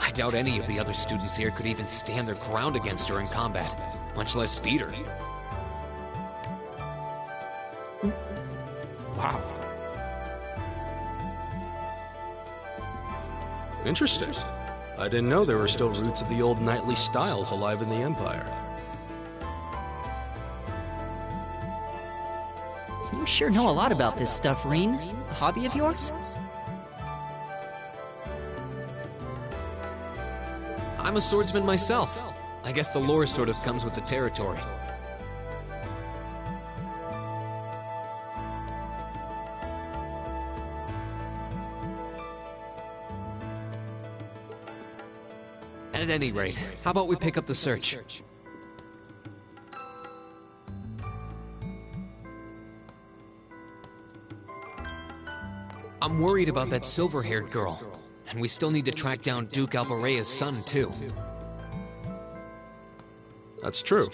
I doubt any of the other students here could even stand their ground against her in combat, much less beat her. Wow. Interesting. I didn't know there were still roots of the old knightly styles alive in the Empire. You sure know a lot about this stuff, Reen. A hobby of yours? I'm a swordsman myself. I guess the lore sort of comes with the territory. At any rate, how about we pick up the search? I'm worried about that silver-haired girl, and we still need to track down Duke Albarea's son, too. That's true.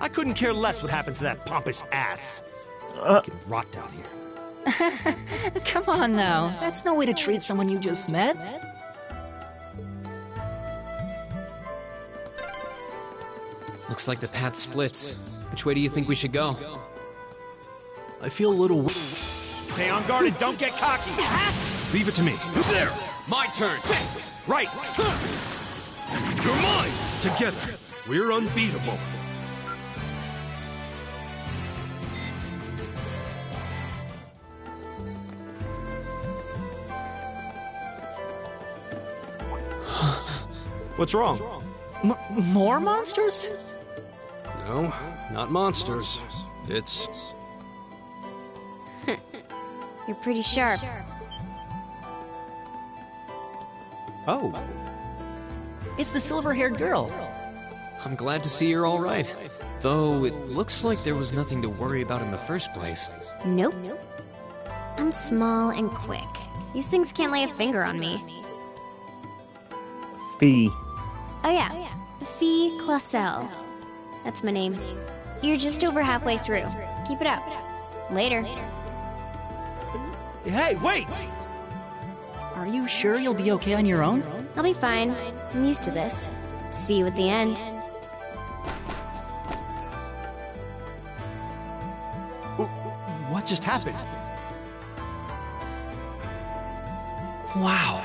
I couldn't care less what happened to that pompous ass. I can rot down here. Come on now. That's no way to treat someone you just met. Looks like the path splits. Which way do you think we should go? I feel a little... Stay on guard and don't get cocky. Leave it to me. There. My turn. Right. You're mine. Together, we're unbeatable. What's wrong? More monsters? No, not monsters. It's... You're pretty sharp. Oh. It's the silver-haired girl. I'm glad to see you're all right. Though it looks like there was nothing to worry about in the first place. Nope. I'm small and quick. These things can't lay a finger on me. Fee. Oh yeah, Fee Clausel. That's my name. You're just over halfway through. Keep it up. Later. Hey, wait! Are you sure you'll be okay on your own? I'll be fine. I'm used to this. See you at the end. What just happened? Wow.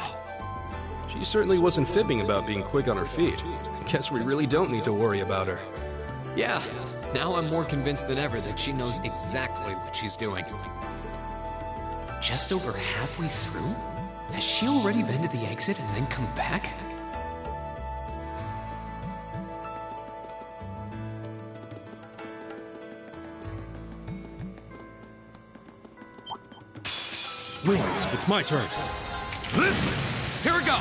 She certainly wasn't fibbing about being quick on her feet. Guess we really don't need to worry about her. Yeah, now I'm more convinced than ever that she knows exactly what she's doing. Just over halfway through? Has she already been to the exit and then come back? Wings, it's my turn. Here we go!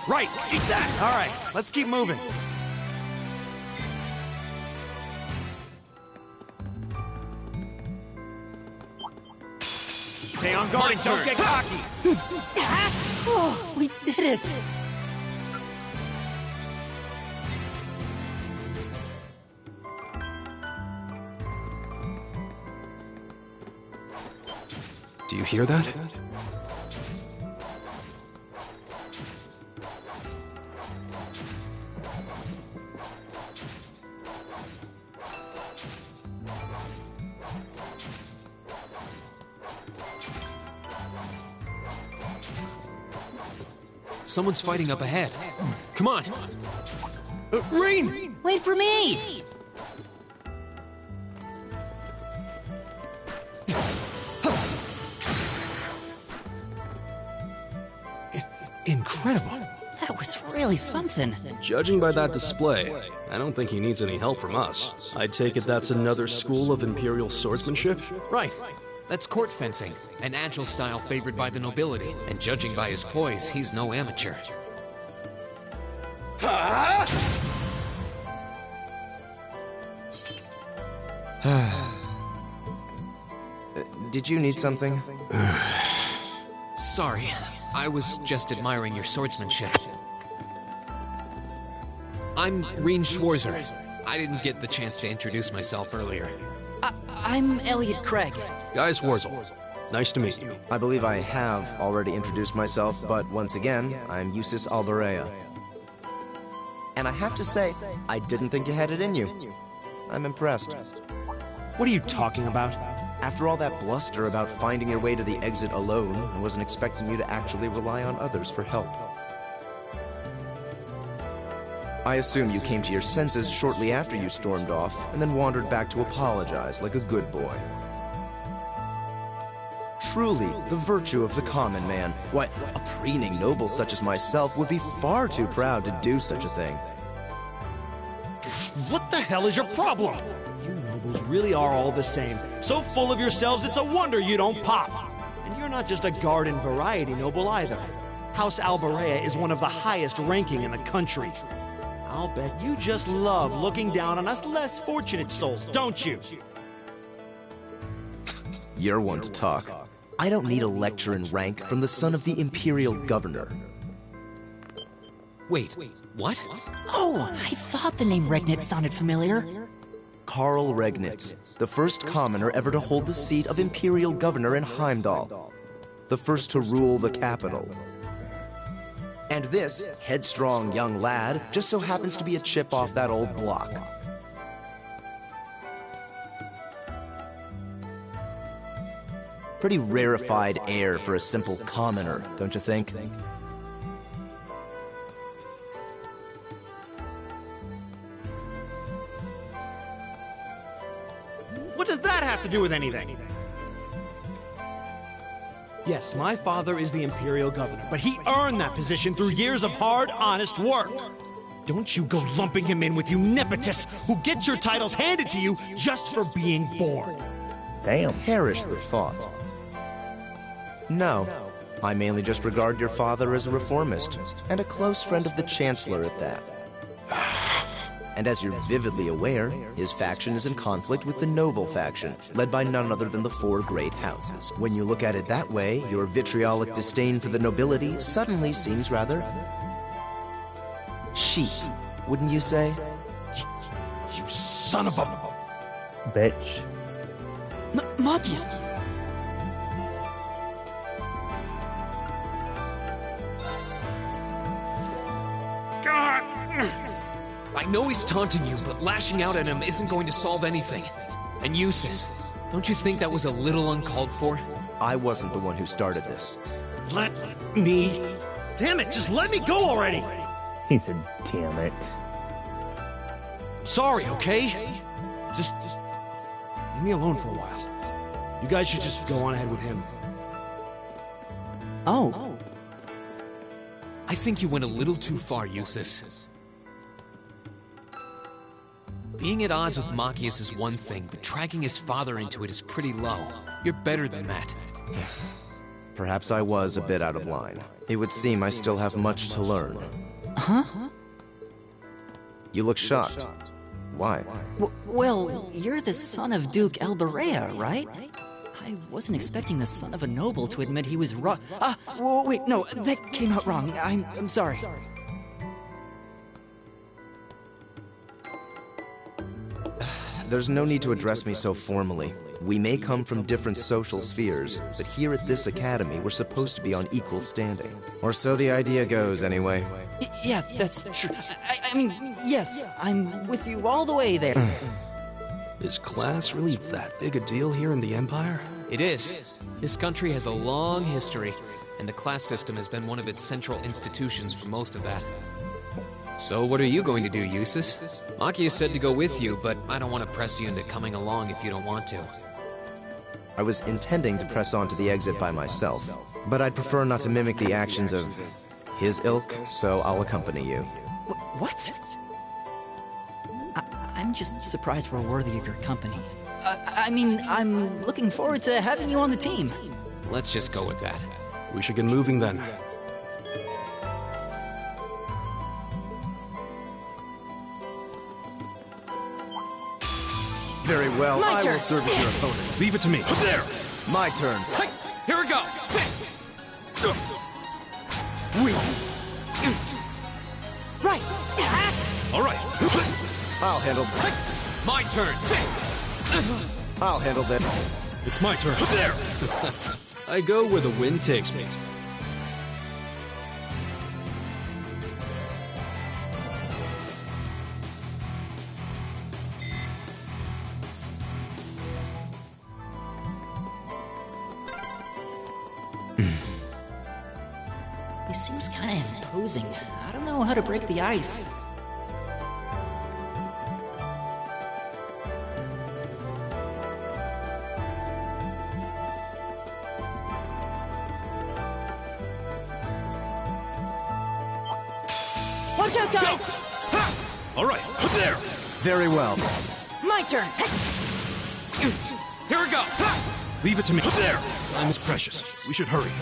Right, eat that! Alright, let's keep moving. Stay on guard and don't get cocky! Oh, we did it! Do you hear that? Someone's fighting up ahead. Come on! Rain! Wait for me! Incredible. That was really something. Judging by that display, I don't think he needs any help from us. I take it that's another school of Imperial swordsmanship? Right. That's court fencing, an agile style favored by the nobility. And judging by his poise, he's no amateur. Did you need something? Sorry, I was just admiring your swordsmanship. I'm Reen Schwarzer. I didn't get the chance to introduce myself earlier. I'm Elliot Craig. Guy Schwarzel. Nice to meet you. I believe I have already introduced myself, but once again, I'm Eustace Alberea. And I have to say, I didn't think you had it in you. I'm impressed. What are you talking about? After all that bluster about finding your way to the exit alone, I wasn't expecting you to actually rely on others for help. I assume you came to your senses shortly after you stormed off, and then wandered back to apologize like a good boy. Truly, the virtue of the common man. Why, a preening noble such as myself would be far too proud to do such a thing. What the hell is your problem? You nobles really are all the same. So full of yourselves, it's a wonder you don't pop. And you're not just a garden variety noble either. House Alberea is one of the highest ranking in the country. I'll bet you just love looking down on us less fortunate souls, don't you? You're one to talk. I don't need a lecture in rank from the son of the Imperial Governor. Wait, what? Oh, I thought the name Regnitz sounded familiar. Karl Regnitz, the first commoner ever to hold the seat of Imperial Governor in Heimdall. The first to rule the capital. And this headstrong young lad just so happens to be a chip off that old block. Pretty rarefied air for a simple commoner, don't you think? What does that have to do with anything? Yes, my father is the Imperial Governor, but he earned that position through years of hard, honest work. Don't you go lumping him in with you nepotists who get your titles handed to you just for being born. Damn. Perish the thought. No, I mainly just regard your father as a reformist, and a close friend of the Chancellor at that. And as you're vividly aware, his faction is in conflict with the noble faction, led by none other than the four great houses. When you look at it that way, your vitriolic disdain for the nobility suddenly seems rather cheap, wouldn't you say? You son of a bitch. Marcus! God! I know he's taunting you, but lashing out at him isn't going to solve anything. And Eustace, don't you think that was a little uncalled for? I wasn't the one who started this. Let me... Damn it, just let me go already! He said, damn it. Sorry, okay? Just leave me alone for a while. You guys should just go on ahead with him. Oh. I think you went a little too far, Eustace. Being at odds with Machias is one thing, but dragging his father into it is pretty low. You're better than that. Perhaps I was a bit out of line. It would seem I still have much to learn. Huh? You look shocked. Why? Well, you're the son of Duke Elberea, right? I wasn't expecting the son of a noble to admit he was wrong. Wait, no, that came out wrong. I'm sorry. There's no need to address me so formally. We may come from different social spheres, but here at this academy, we're supposed to be on equal standing. Or so the idea goes, anyway. Yeah, that's true. I mean, yes, I'm with you all the way there. Is class really that big a deal here in the Empire? It is. This country has a long history, and the class system has been one of its central institutions for most of that. So what are you going to do, Eustace? Machias said to go with you, but I don't want to press you into coming along if you don't want to. I was intending to press on to the exit by myself, but I'd prefer not to mimic the actions of his ilk, so I'll accompany you. What? I'm just surprised we're worthy of your company. I mean, I'm looking forward to having you on the team. Let's just go with that. We should get moving then. Very well, My turn. I will serve as your opponent. Leave it to me. There! My turn. Here we go! Right! All right. I'll handle this. My turn! I'll handle this. It's my turn. There! I go where the wind takes me. He seems kind of imposing. I don't know how to break the ice. Watch out, guys! All right, there! Very well. My turn! Here we go! Leave it to me. There! Time is precious. We should hurry.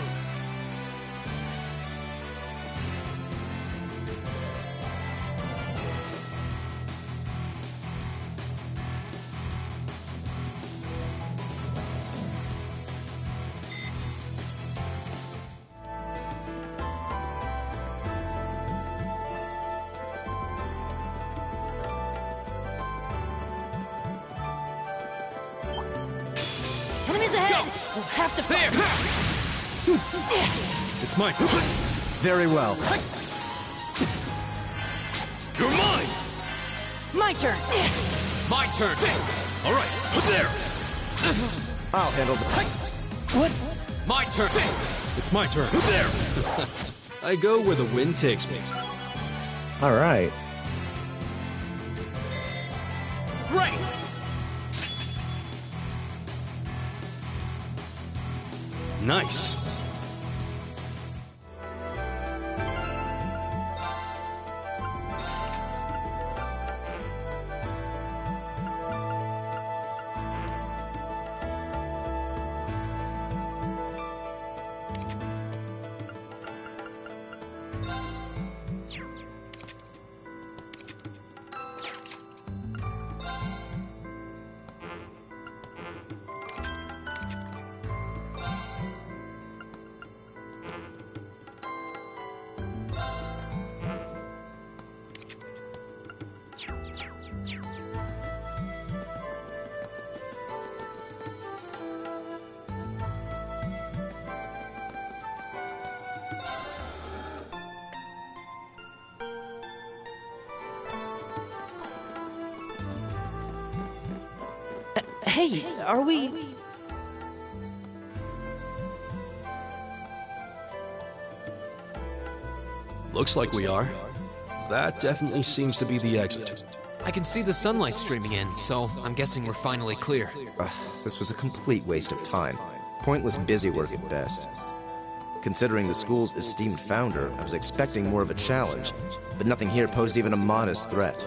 We'll have to there! It's my turn. Very well. You're mine! My turn! My turn! All right, there! I'll handle this. What? My turn! It's my turn. There! I go where the wind takes me. All right. Great! Nice. Hey, are we... Looks like we are. That definitely seems to be the exit. I can see the sunlight streaming in, so I'm guessing we're finally clear. This was a complete waste of time. Pointless busy work at best. Considering the school's esteemed founder, I was expecting more of a challenge, but nothing here posed even a modest threat.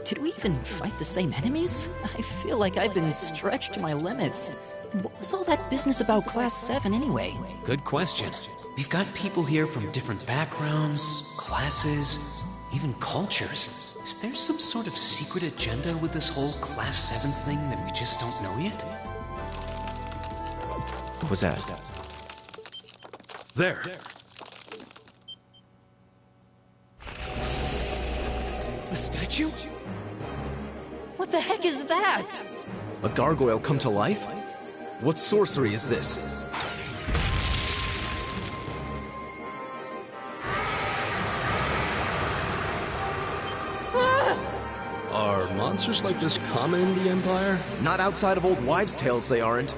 Did we even fight the same enemies? I feel like I've been stretched to my limits. And what was all that business about Class 7 anyway? Good question. We've got people here from different backgrounds, classes, even cultures. Is there some sort of secret agenda with this whole Class 7 thing that we just don't know yet? What was that? There. The statue? What the heck is that? A gargoyle come to life? What sorcery is this? Are monsters like this common in the Empire? Not outside of old wives' tales, they aren't.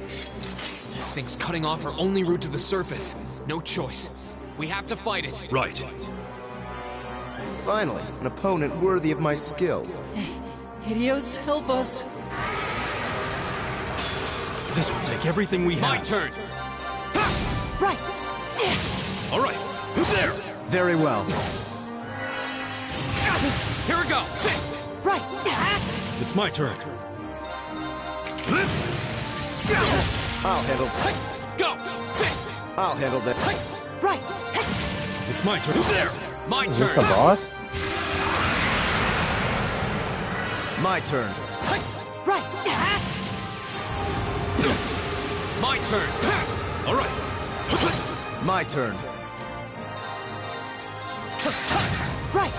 This thing's cutting off our only route to the surface. No choice. We have to fight it. Right. Finally, an opponent worthy of my skill. Hideos, help us. This will take everything we have. My turn! Right! All right, there! Very well. Here we go! Right! It's my turn. I'll handle this. Go! I'll handle this. Right! It's my turn. There! My Is turn! this the boss? My turn. Right! My turn! All right. My turn. Right!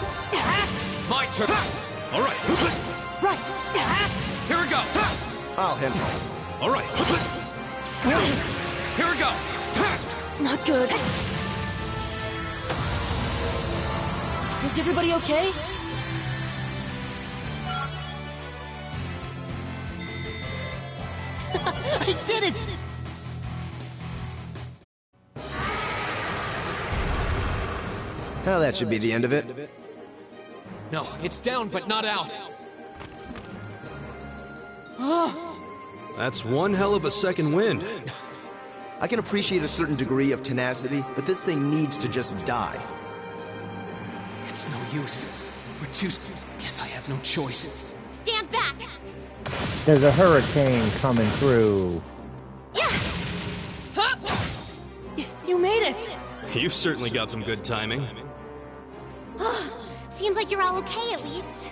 My turn! All right. Right! Here we go! I'll handle. All right. Here we go! Not good. Is everybody okay? I did it! Well, that should be the end of it. No, it's down but not out. That's one hell of a second wind. I can appreciate a certain degree of tenacity, but this thing needs to just die. It's no use. We're too... Guess I have no choice. Stand back! There's a hurricane coming through. You made it! You've certainly got some good timing. Seems like you're all okay, at least.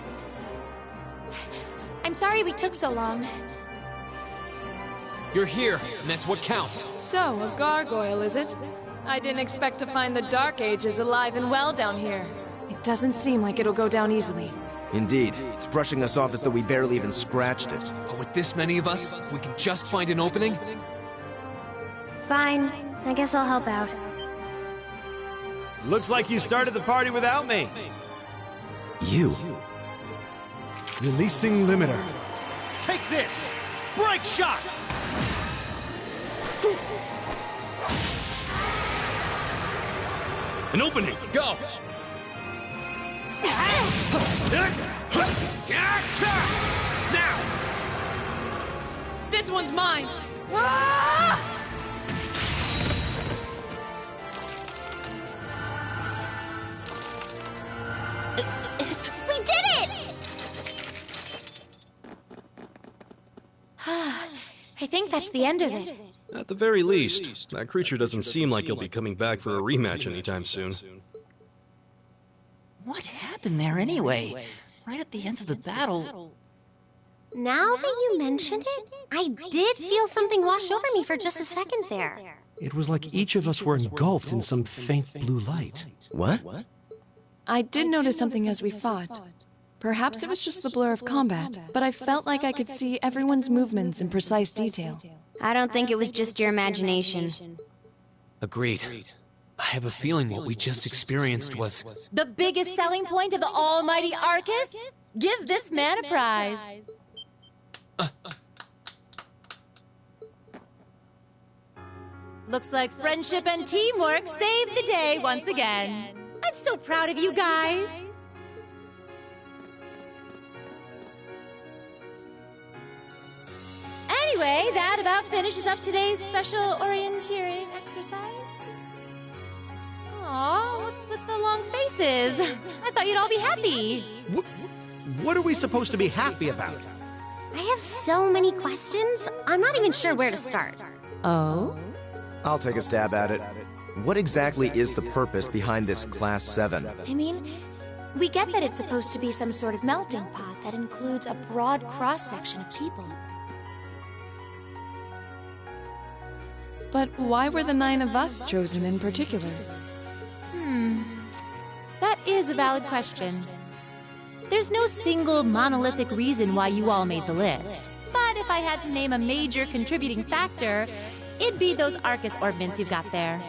I'm sorry we took so long. You're here, and that's what counts. So, a gargoyle, is it? I didn't expect to find the Dark Ages alive and well down here. It doesn't seem like it'll go down easily. Indeed. It's brushing us off as though we barely even scratched it. But with this many of us, we can just find an opening? Fine. I guess I'll help out. Looks like you started the party without me. You? Releasing limiter. Take this! Break shot! An opening! Go! Now! This one's mine! Ah! We did it! I think that's the end of it. At the very least, that creature doesn't seem like he'll be coming back for a rematch anytime soon. What happened there anyway? Right at the end of the battle. Now that you mention it, I did feel something wash over me for just a second there. It was like each of us were engulfed in some faint blue light. What? I did notice something as we fought. Perhaps it was just the blur of combat, but I felt like I could see everyone's movements in precise detail. I don't think it was just your imagination. Agreed. I have a feeling what we just experienced was... The biggest selling point of the almighty Arcus? Give this man a prize. Looks like friendship and teamwork saved the day once again. I'm so proud of you guys. Anyway, that about finishes up today's special orienteering exercise. Aw, what's with the long faces? I thought you'd all be happy. What are we supposed to be happy about? I have so many questions, I'm not even sure where to start. Oh? I'll take a stab at it. What exactly is the purpose behind this Class 7? I mean, we get that it's supposed to be some sort of melting pot that includes a broad cross-section of people. But why were the 9 of us chosen in particular? That is a valid question. There's no single monolithic reason why you all made the list. But if I had to name a major contributing factor, it'd be those Arcus orbments you've got there.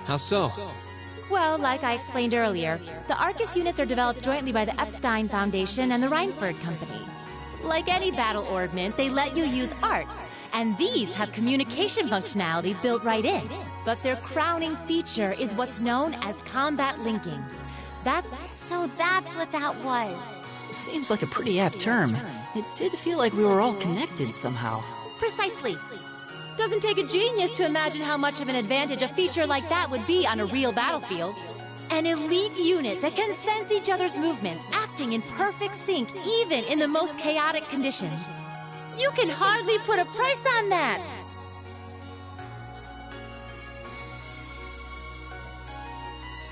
How so? Well, like I explained earlier, the Arcus units are developed jointly by the Epstein Foundation and the Reinford Company. Like any battle orbment, they let you use arts, and these have communication functionality built right in. But their crowning feature is what's known as combat linking. So that's what that was. Seems like a pretty apt term. It did feel like we were all connected somehow. Precisely. Doesn't take a genius to imagine how much of an advantage a feature like that would be on a real battlefield. An elite unit that can sense each other's movements, acting in perfect sync even in the most chaotic conditions. You can hardly put a price on that!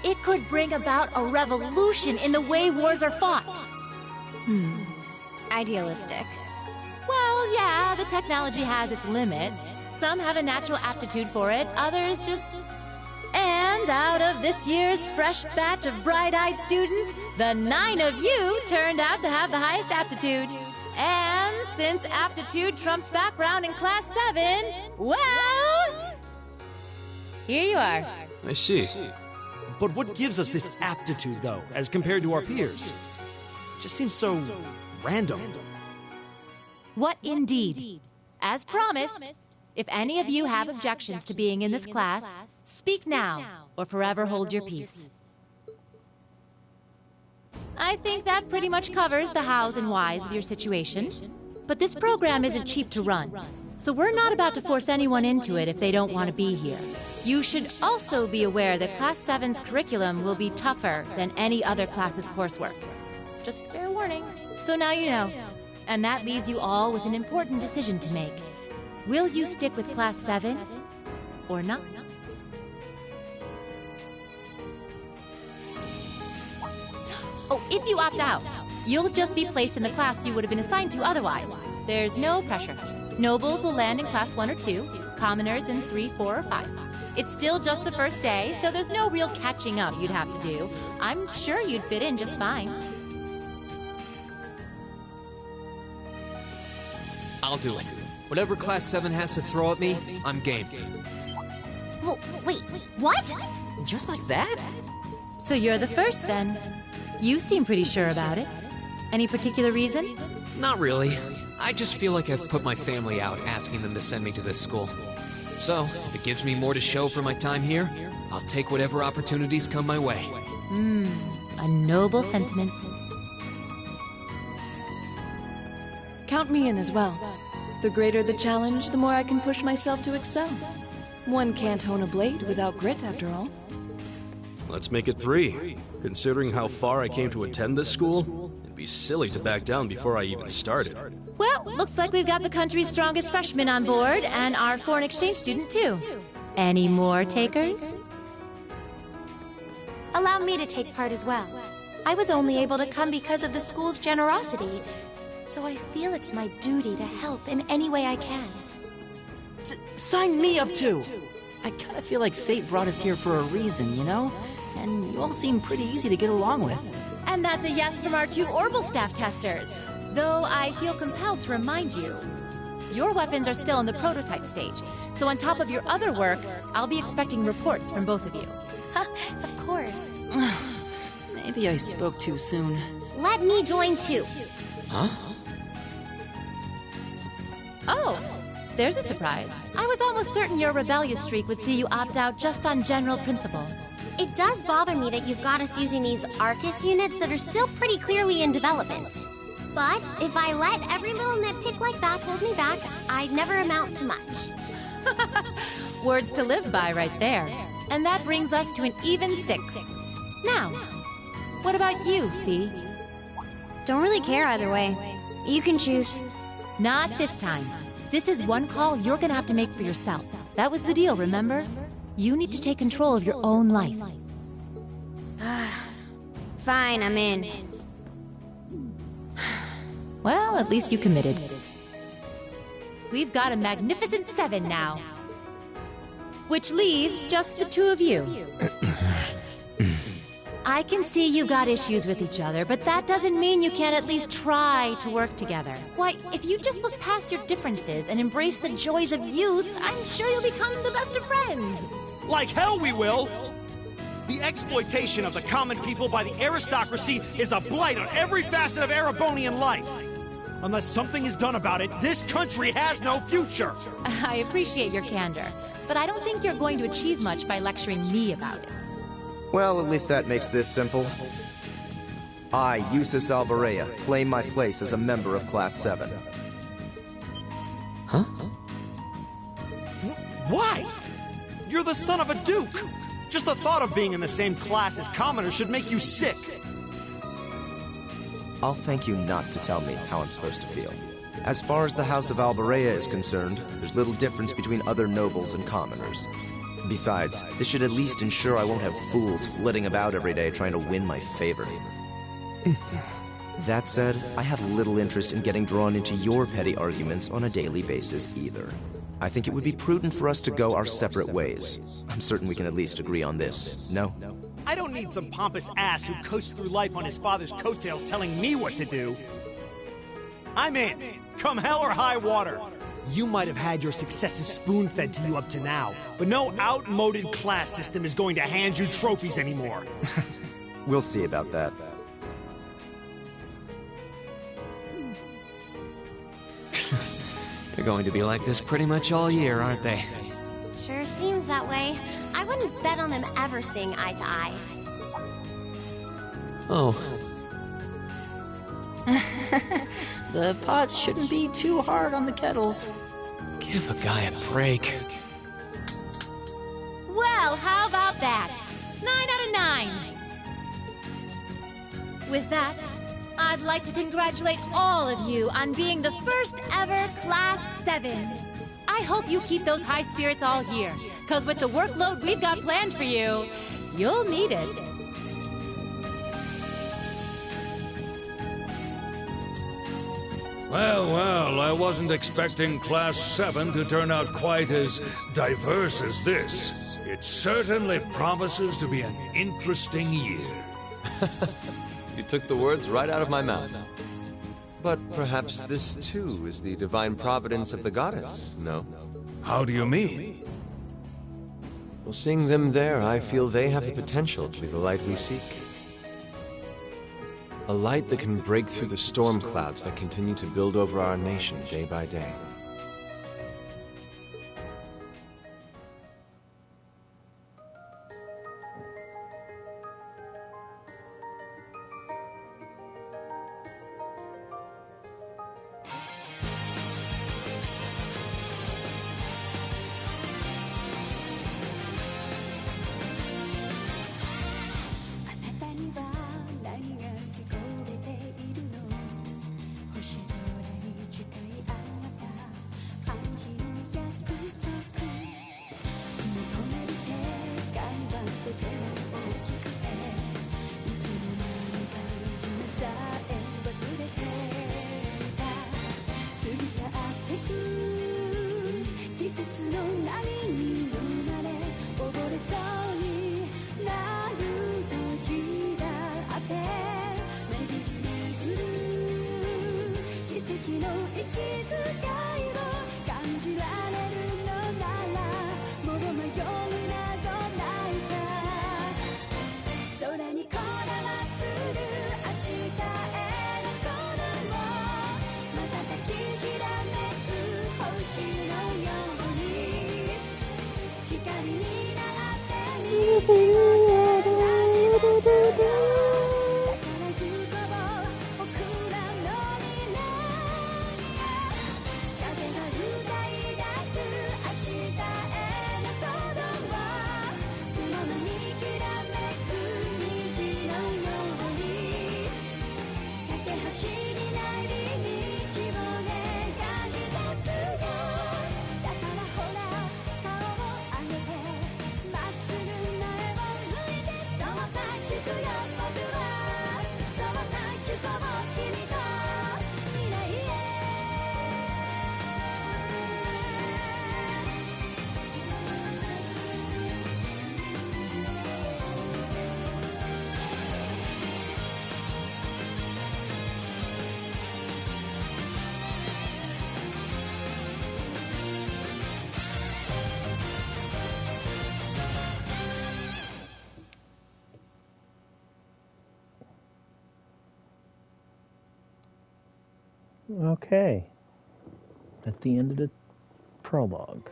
It could bring about a revolution in the way wars are fought. Idealistic. Well, yeah, the technology has its limits. Some have a natural aptitude for it, others just... And out of this year's fresh batch of bright-eyed students, the 9 of you turned out to have the highest aptitude. And since aptitude trumps background in Class 7, well... Here you are. I see. But what gives us this aptitude, though, as compared to our peers? Just seems so random. What indeed? As promised, if any of you have objections to being in this class, speak now, or forever hold your peace. I think that pretty much covers the hows and whys of your situation. But this program isn't cheap to run, so we're not about to force anyone into it if they don't want to be here. You should also be aware that Class 7's curriculum will be tougher than any other class's coursework. Just fair warning. So now you know. And that leaves you all with an important decision to make. Will you stick with Class 7 or not? Oh, if you opt out, you'll just be placed in the class you would have been assigned to otherwise. There's no pressure. Nobles will land in Class 1 or 2, commoners in 3, 4, or 5. It's still just the first day, so there's no real catching up you'd have to do. I'm sure you'd fit in just fine. I'll do it. Whatever Class 7 has to throw at me, I'm game. Oh, wait, what? Just like that? So you're the first, then. You seem pretty sure about it. Any particular reason? Not really. I just feel like I've put my family out asking them to send me to this school. So, if it gives me more to show for my time here, I'll take whatever opportunities come my way. A noble sentiment. Count me in as well. The greater the challenge, the more I can push myself to excel. One can't hone a blade without grit, after all. Let's make it 3. Considering how far I came to attend this school, it'd be silly to back down before I even started. Well, looks like we've got the country's strongest freshman on board, and our foreign exchange student, too. Any more takers? Allow me to take part as well. I was only able to come because of the school's generosity, so I feel it's my duty to help in any way I can. Sign me up too! I kinda feel like fate brought us here for a reason, you know? And you all seem pretty easy to get along with. And that's a yes from our 2 Orbital staff testers. Though I feel compelled to remind you, your weapons are still in the prototype stage. So on top of your other work, I'll be expecting reports from both of you. Of course. Maybe I spoke too soon. Let me join too. Huh? Oh, there's a surprise. I was almost certain your rebellious streak would see you opt out just on general principle. It does bother me that you've got us using these Arcus units that are still pretty clearly in development. But if I let every little nitpick like that hold me back, I'd never amount to much. Words to live by right there. And that brings us to an even 6. Now, what about you, Fee? Don't really care either way. You can choose. Not this time. This is one call you're gonna have to make for yourself. That was the deal, remember? You need to take control of your own life. Fine, I'm in. Well, at least you committed. We've got a magnificent 7 now. Which leaves just the 2 of you. I can see you got issues with each other, but that doesn't mean you can't at least try to work together. Why, if you just look past your differences and embrace the joys of youth, I'm sure you'll become the best of friends. Like hell we will! The exploitation of the common people by the aristocracy is a blight on every facet of Erebonian life. Unless something is done about it, this country has no future! I appreciate your candor, but I don't think you're going to achieve much by lecturing me about it. Well, at least that makes this simple. I, Eustace Alvarea, claim my place as a member of Class 7. Huh? Why? You're the son of a duke! Just the thought of being in the same class as commoners should make you sick! I'll thank you not to tell me how I'm supposed to feel. As far as the House of Alvarea is concerned, there's little difference between other nobles and commoners. Besides, this should at least ensure I won't have fools flitting about every day trying to win my favor. That said, I have little interest in getting drawn into your petty arguments on a daily basis either. I think it would be prudent for us to go our separate ways. I'm certain we can at least agree on this, no? I don't need some pompous ass who coasts through life on his father's coattails telling me what to do. I'm in, come hell or high water. You might have had your successes spoon-fed to you up to now, but no outmoded class system is going to hand you trophies anymore. We'll see about that. They're going to be like this pretty much all year, aren't they? Sure seems that way. I wouldn't bet on them ever seeing eye to eye. Oh. The pots shouldn't be too hard on the kettles. Give a guy a break. Well, how about that? 9 out of 9. With that, I'd like to congratulate all of you on being the first ever Class 7. I hope you keep those high spirits all year, because with the workload we've got planned for you, you'll need it. Well, I wasn't expecting Class 7 to turn out quite as diverse as this. It certainly promises to be an interesting year. You took the words right out of my mouth. But perhaps this too is the divine providence of the goddess, no? How do you mean? Well, seeing them there, I feel they have the potential to be the light we seek. A light that can break through the storm clouds that continue to build over our nation day by day. Okay. That's the end of the prologue.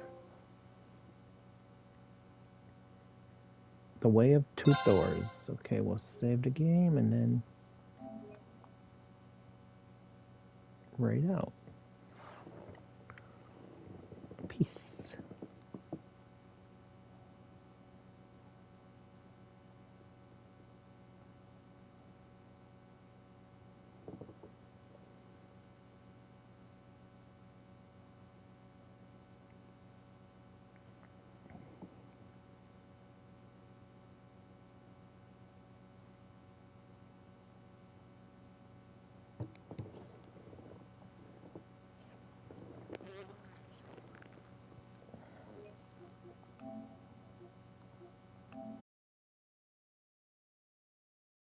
The Way of Two Thors. Okay, we'll save the game and then write out.